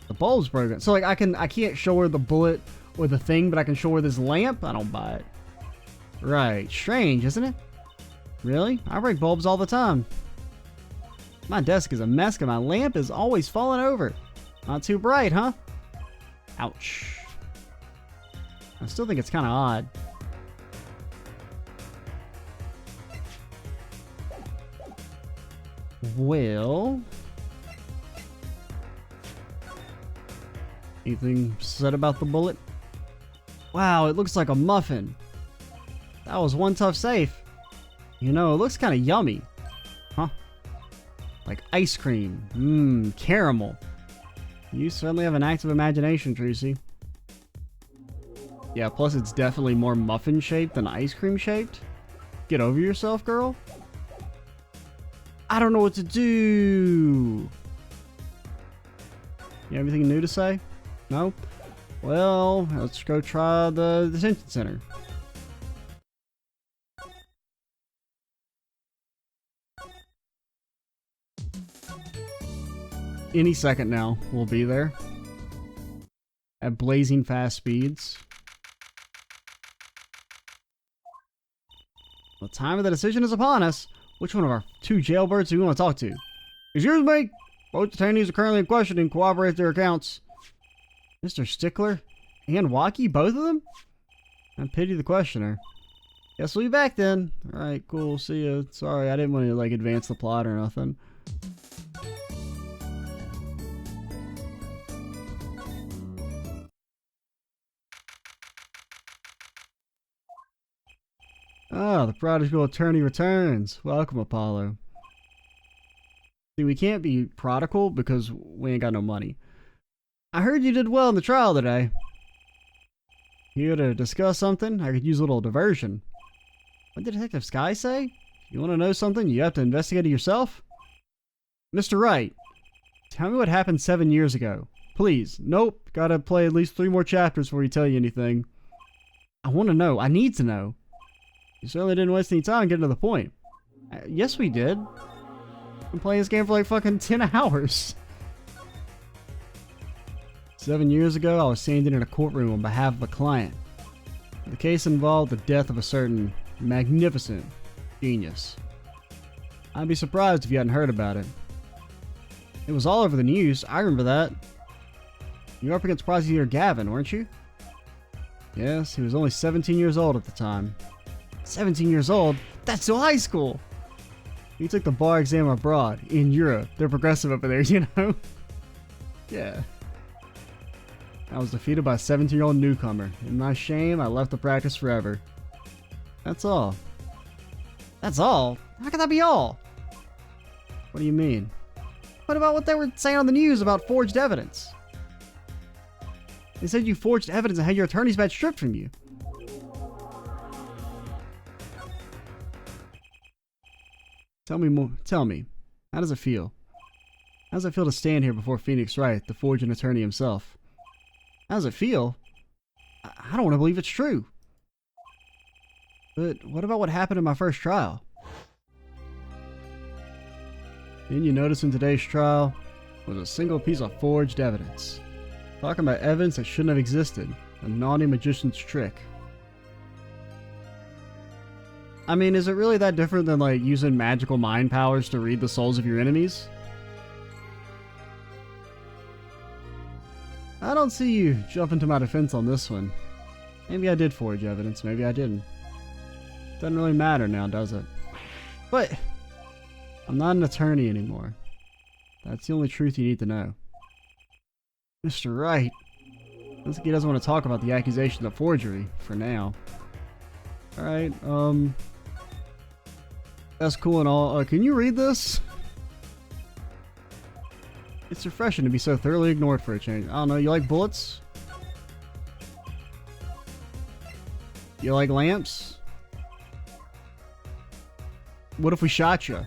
The bulb's broken. So like I can't show her the bullet or the thing, but I can show her this lamp? I don't buy it. Right, strange, isn't it? Really? I break bulbs all the time. My desk is a mess and my lamp is always falling over. Not too bright, huh? Ouch. I still think it's kind of odd. Well... anything said about the bullet? Wow, it looks like a muffin. That was one tough safe. You know, it looks kind of yummy. Huh? Like ice cream. Mmm, caramel. You certainly have an active imagination, Trucy. Yeah, plus it's definitely more muffin shaped than ice cream shaped. Get over yourself, girl. I don't know what to do. You have anything new to say? No? Well, let's go try the detention center. Any second now, we'll be there. At blazing fast speeds. The time of the decision is upon us. Which one of our two jailbirds do we want to talk to? Excuse me! Both detainees are currently in questioning. Corroborate their accounts. Mr. Stickler and Waukee, both of them? I pity the questioner. Guess we'll be back then. Alright, cool. See ya. Sorry, I didn't want to, like, advance the plot or nothing. Ah, the prodigal attorney returns. Welcome, Apollo. See, we can't be prodigal because we ain't got no money. I heard you did well in the trial today. Here to discuss something? I could use a little diversion. What did Detective Sky say? If you want to know something, you have to investigate it yourself? Mr. Wright, tell me what happened 7 years ago. Please. Nope. Gotta play at least 3 more chapters before you tell you anything. I want to know. I need to know. You certainly didn't waste any time getting to the point. Yes, we did. I've been playing this game for like fucking 10 hours. 7 years ago, I was standing in a courtroom on behalf of a client. The case involved the death of a certain magnificent genius. I'd be surprised if you hadn't heard about it. It was all over the news, I remember that. You were up against Prosecutor Gavin, weren't you? Yes, he was only 17 years old at the time. 17 years old? That's still high school! He took the bar exam abroad, in Europe. They're progressive over there, you know? Yeah. I was defeated by a 17-year-old newcomer. In my shame, I left the practice forever. That's all. That's all? How can that be all? What do you mean? What about what they were saying on the news about forged evidence? They said you forged evidence and had your attorney's badge stripped from you. Tell me more. Tell me. How does it feel? How does it feel to stand here before Phoenix Wright, the forging attorney himself? How does it feel? I don't want to believe it's true. But what about what happened in my first trial? Didn't you notice in today's trial was a single piece of forged evidence? Talking about evidence that shouldn't have existed. A naughty magician's trick. I mean, is it really that different than like using magical mind powers to read the souls of your enemies? I don't see you jumping to my defense on this one. Maybe I did forge evidence, maybe I didn't. Doesn't really matter now, does it? But I'm not an attorney anymore. That's the only truth you need to know. Mr. Wright. Looks like he doesn't want to talk about the accusation of forgery for now. Alright, that's cool and all. Can you read this? It's refreshing to be so thoroughly ignored for a change. I don't know, you like bullets? You like lamps? What if we shot you?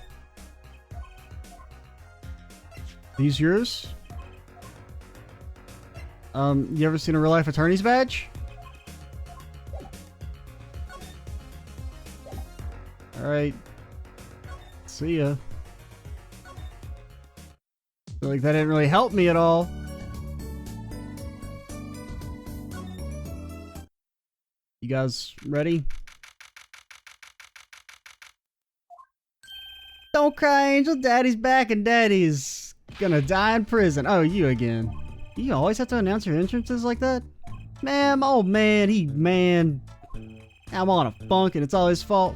These yours? You ever seen a real life attorney's badge? Alright. See ya. Feel like that didn't really help me at all. You guys ready? Don't cry, Angel. Daddy's back and Daddy's gonna die in prison. Oh, you again. You always have to announce your entrances like that? Man, my old man, I'm on a funk and it's all his fault.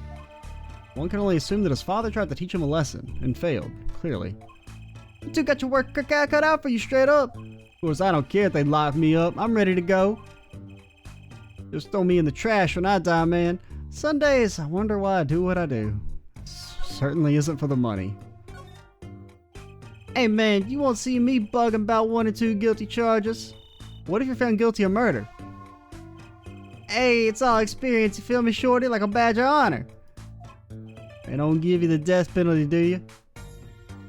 One can only assume that his father tried to teach him a lesson and failed, clearly. You two got your work cut out for you straight up. Of course, I don't care if they lock me up. I'm ready to go. Just throw me in the trash when I die, man. Some days, I wonder why I do what I do. Certainly isn't for the money. Hey man, you won't see me bugging about 1 or 2 guilty charges. What if you're found guilty of murder? Hey, it's all experience, you feel me, shorty, like a badge of honor. They don't give you the death penalty, do you?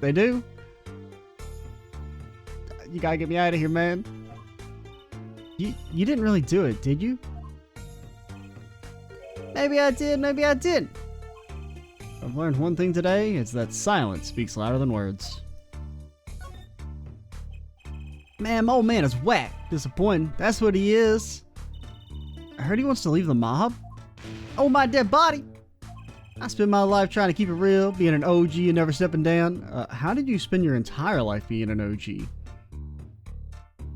They do? You gotta get me out of here, man. You didn't really do it, did you? Maybe I did, maybe I didn't. I've learned one thing today, it's that silence speaks louder than words. Man, my old man is whack. Disappointing. That's what he is. I heard he wants to leave the mob. Oh, my dead body. I spent my life trying to keep it real, being an OG and never stepping down. How did you spend your entire life being an OG?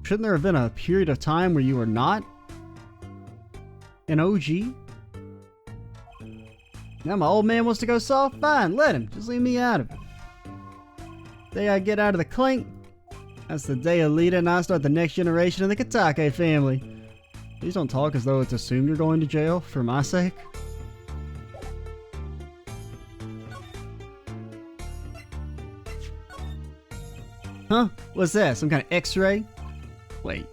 Shouldn't there have been a period of time where you were not an OG? Now my old man wants to go soft? Fine, let him. Just leave me out of it. The day I get out of the clink, that's the day Alita and I start the next generation of the Katake family. Please don't talk as though it's assumed you're going to jail, for my sake. Huh? What's that? Some kind of x-ray? Wait.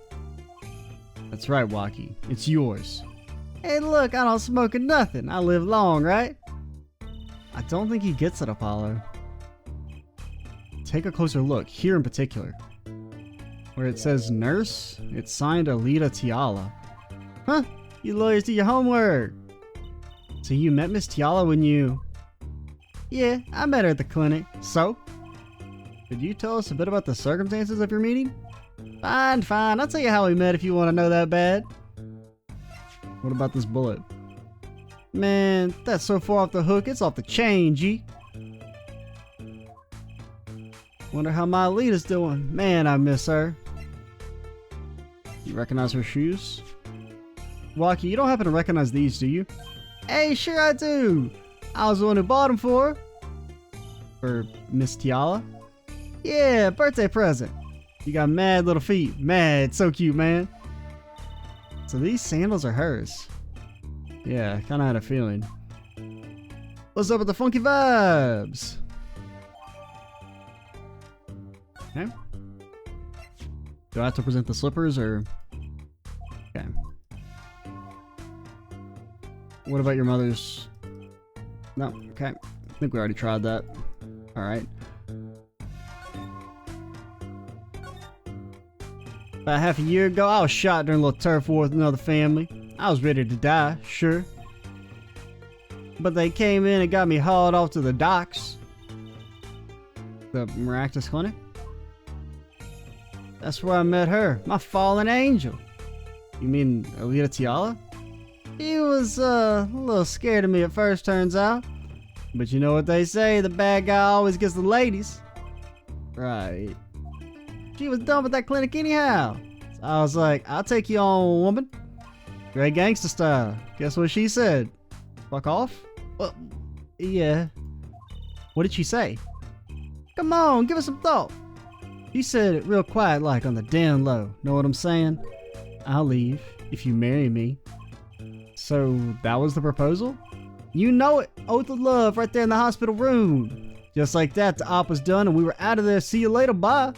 That's right, Waki. It's yours. Hey look, I don't smoke nothing. I live long, right? I don't think he gets it, Apollo. Take a closer look, here in particular. Where it says nurse, it's signed Alita Tiala. Huh? You lawyers do your homework. So you met Miss Tiala when you... Yeah, I met her at the clinic. So? Could you tell us a bit about the circumstances of your meeting? Fine, fine. I'll tell you how we met if you want to know that bad. What about this bullet? Man, that's so far off the hook, it's off the chain, G. Wonder how my Alita's doing. Man, I miss her. You recognize her shoes? Rocky, you don't happen to recognize these, do you? Hey, sure I do. I was the one who bought them for her. For Miss Tiala? Yeah, birthday present. You got mad little feet. Mad, so cute, man. So these sandals are hers. Yeah, kinda had a feeling. What's up with the funky vibes? Okay. Do I have to present the slippers or? Okay. What about your mother's? No, okay. I think we already tried that. Alright. About half a year ago, I was shot during a little turf war with another family. I was ready to die, sure. But they came in and got me hauled off to the docks. The Maractus Clinic? That's where I met her, my fallen angel. You mean Alita Tiala? She was a little scared of me at first, turns out. But you know what they say, the bad guy always gets the ladies. Right. She was done with that clinic anyhow. So I was like, I'll take you on, woman. Great gangster style. Guess what she said? Fuck off? Well, yeah. What did she say? Come on, give us some thought. She said it real quiet like on the down low. Know what I'm saying? I'll leave if you marry me. So that was the proposal? You know it. Oath of love right there in the hospital room. Just like that, the op was done and we were out of there. See you later, bye.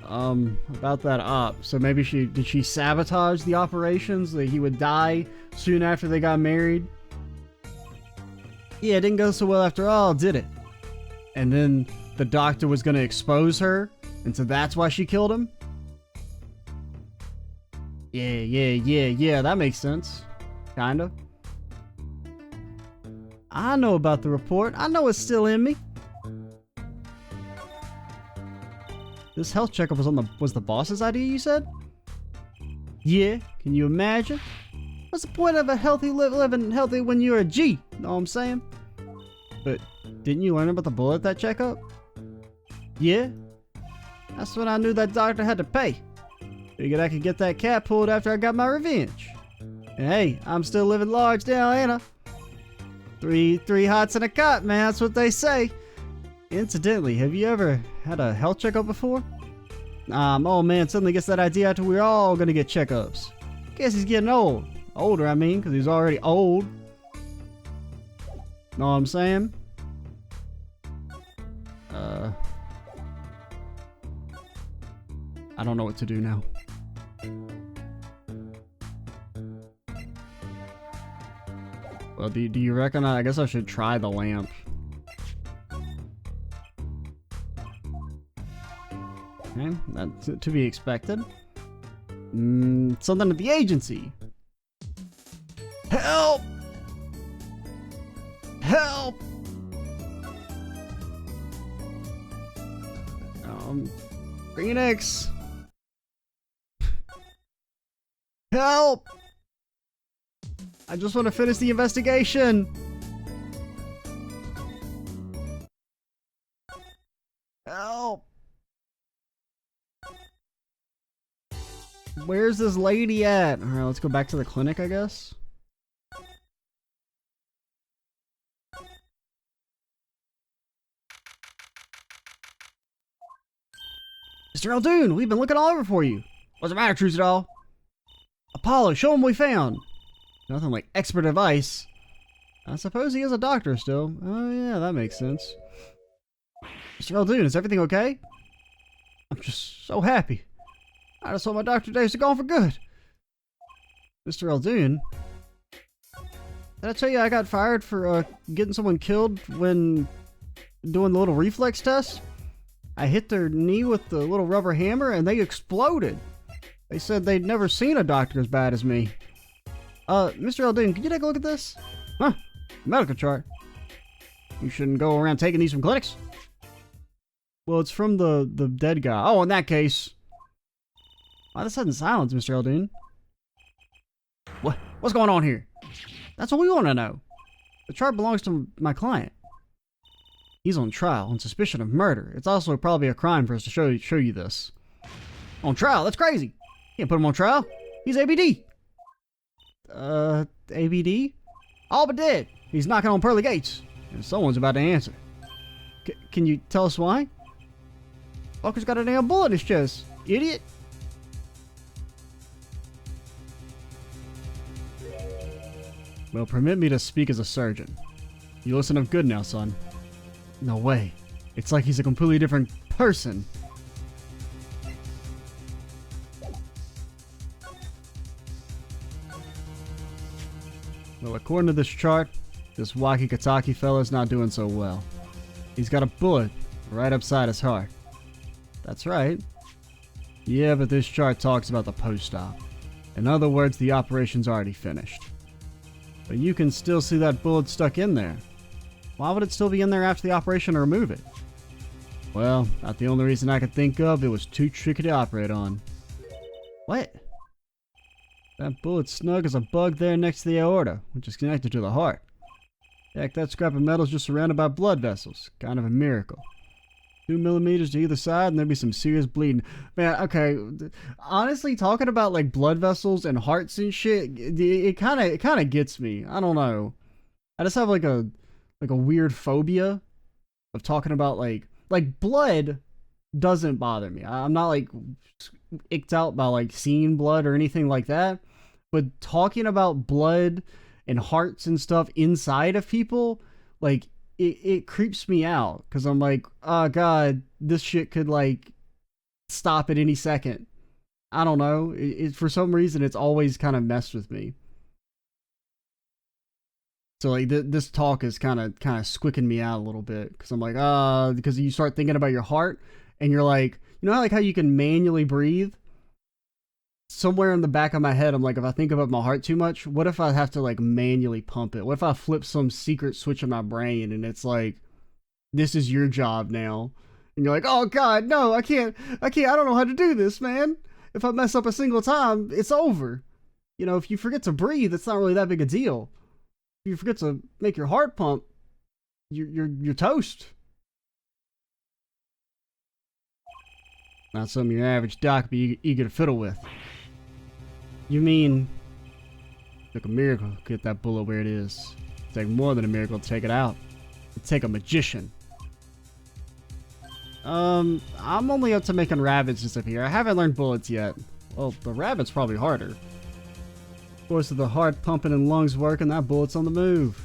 About that op. So maybe did she sabotage the operations? That he would die soon after they got married? Yeah, it didn't go so well after all, did it? And then the doctor was gonna expose her, and so that's why she killed him? Yeah, that makes sense. Kinda. I know about the report. I know it's still in me. This health checkup was the boss's idea, you said? Yeah, can you imagine? What's the point of a living healthy when you're a G? Know what I'm saying? But didn't you learn about the bullet at that checkup? Yeah. That's when I knew that doctor had to pay. Figured I could get that cat pulled after I got my revenge. And hey, I'm still living large now, ain't I? Three hots and a cot, man. That's what they say. Incidentally, have you ever had a health checkup before? My old man suddenly gets that idea after we're all gonna get checkups. Guess he's getting old. Older, I mean, because he's already old. Know what I'm saying? I don't know what to do now. Well, do you reckon I guess I should try the lamp. Okay, that's to be expected. Something at the agency. Help! Help! Green X. Help! I just want to finish the investigation. Help! Where's this lady at? Alright, let's go back to the clinic, I guess. Mr. Eldoon, we've been looking all over for you. What's the matter, Truesdale? Apollo, show him what we found. Nothing like expert advice. I suppose he is a doctor still. Oh yeah, that makes sense. Mr. Eldoon, is everything okay? I'm just so happy. I just thought my doctor days are gone for good. Mr. Eldoon? Did I tell you I got fired for getting someone killed when doing the little reflex test? I hit their knee with the little rubber hammer and they exploded. They said they'd never seen a doctor as bad as me. Mr. Eldoon, can you take a look at this? Huh? Medical chart. You shouldn't go around taking these from clinics. Well, it's from the dead guy. Oh, in that case. Why the sudden silence, Mr. Eldoon? What's going on here? That's what we want to know. The chart belongs to my client. He's on trial on suspicion of murder. It's also probably a crime for us to show you this. On trial? That's crazy. Can't put him on trial. He's ABD. ABD? All but dead. He's knocking on pearly gates, and someone's about to answer. Can you tell us why? Fucker's got a damn bullet in his chest. Idiot. Well, permit me to speak as a surgeon. You listen up good now, son. No way. It's like he's a completely different person. Well, according to this chart, this Wakikataki fella's not doing so well. He's got a bullet right upside his heart. That's right. Yeah, but this chart talks about the post-op. In other words, the operation's already finished. But you can still see that bullet stuck in there. Why would it still be in there after the operation to remove it? Well, not the only reason I could think of. It was too tricky to operate on. What? That bullet's snug as a bug there next to the aorta, which is connected to the heart. Heck, that scrap of metal's just surrounded by blood vessels. Kind of a miracle. 2 millimeters to either side and there'd be some serious bleeding. Man, okay, honestly, talking about like blood vessels and hearts and shit, it kind of gets me. I don't know. I just have like a weird phobia of talking about like blood doesn't bother me. I'm not like icked out by like seeing blood or anything like that, but talking about blood and hearts and stuff inside of people, like it creeps me out because I'm like, oh god, this shit could like stop at any second. I don't know. For some reason, it's always kind of messed with me. So like this talk is kind of squicking me out a little bit because I'm like, because you start thinking about your heart and you're like, you know, like how you can manually breathe. Somewhere in the back of my head, I'm like, if I think about my heart too much, what if I have to like manually pump it? What if I flip some secret switch in my brain and it's like, this is your job now? And you're like, oh god, no, I can't, I don't know how to do this, man. If I mess up a single time, it's over. You know, if you forget to breathe, it's not really that big a deal. If you forget to make your heart pump, you're toast. Not something your average doc would be eager to fiddle with. You mean, it took a miracle to get that bullet where it is. It'd take more than a miracle to take it out. It'd take a magician. I'm only up to making rabbits disappear. I haven't learned bullets yet. Well, the rabbit's probably harder. Of course, with the heart pumping and lungs working, that bullet's on the move.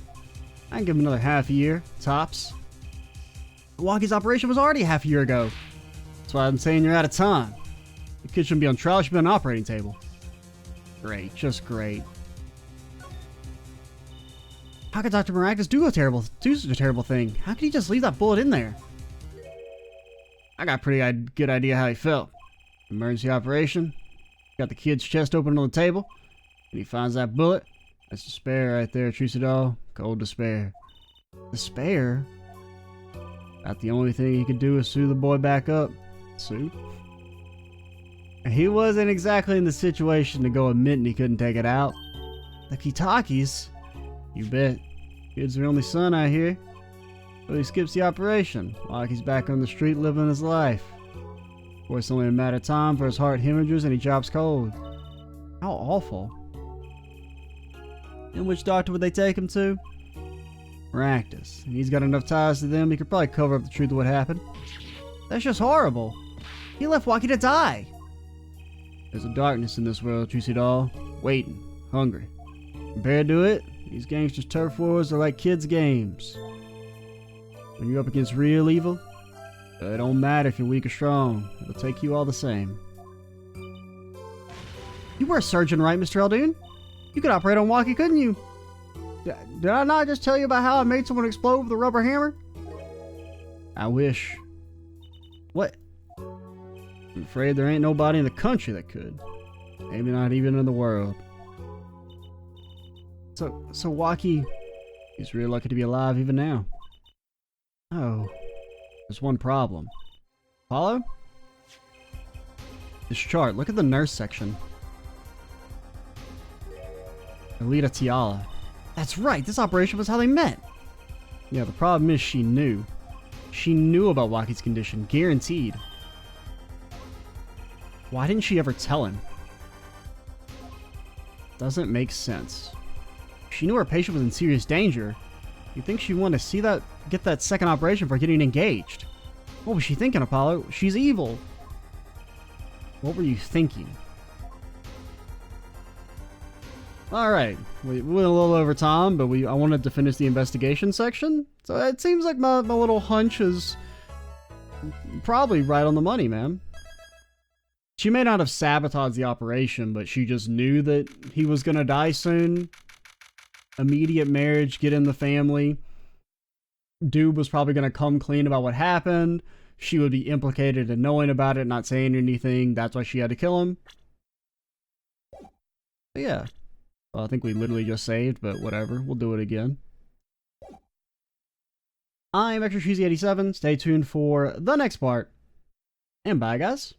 I can give him another half a year, tops. Waki's operation was already half a year ago. That's why I'm saying you're out of time. The kid shouldn't be on trial, he should be on an operating table. Great, just great. How could Dr. Maragdas do such a terrible thing? How could he just leave that bullet in there? I got a pretty good idea how he felt. Emergency operation. Got the kid's chest open on the table. And he finds that bullet. That's despair right there, Trucidol. Cold despair. Despair? Not the only thing he could do is sew the boy back up. Sew? He wasn't exactly in the situation to go admitting he couldn't take it out. The Kitakis? You bet. Kid's their only son out here. So he skips the operation, like he's back on the street living his life. Of course, it's only a matter of time for his heart hemorrhages and he drops cold. How awful. And which doctor would they take him to? Maragdas. And he's got enough ties to them, he could probably cover up the truth of what happened. That's just horrible. He left Waki to die. There's a darkness in this world, Trucidol. Waiting. Hungry. Compared to it, these gangsters' turf wars are like kids' games. When you're up against real evil, it don't matter if you're weak or strong. It'll take you all the same. You were a surgeon, right, Mr. Eldoon? You could operate on Waki, couldn't you? Did I not just tell you about how I made someone explode with a rubber hammer? I wish. What? I'm afraid there ain't nobody in the country that could. Maybe not even in the world. So Waki, he's real lucky to be alive even now. Oh, there's one problem. Follow? This chart, look at the nurse section. Alita Tiala. That's right, this operation was how they met. Yeah, the problem is she knew. She knew about Waki's condition, guaranteed. Why didn't she ever tell him? doesn't make sense. She knew her patient was in serious danger. You'd think she'd want to see that, get that second operation for getting engaged. What was she thinking, Apollo? She's evil. What were you thinking? Alright, we went a little over time, but I wanted to finish the investigation section. So it seems like my little hunch is probably right on the money, man. She may not have sabotaged the operation, but she just knew that he was going to die soon. Immediate marriage, get in the family. Dude was probably going to come clean about what happened. She would be implicated in knowing about it, not saying anything. That's why she had to kill him. But yeah. Well, I think we literally just saved, but whatever. We'll do it again. I'm Extra Cheesy 87. Stay tuned for the next part. And bye, guys.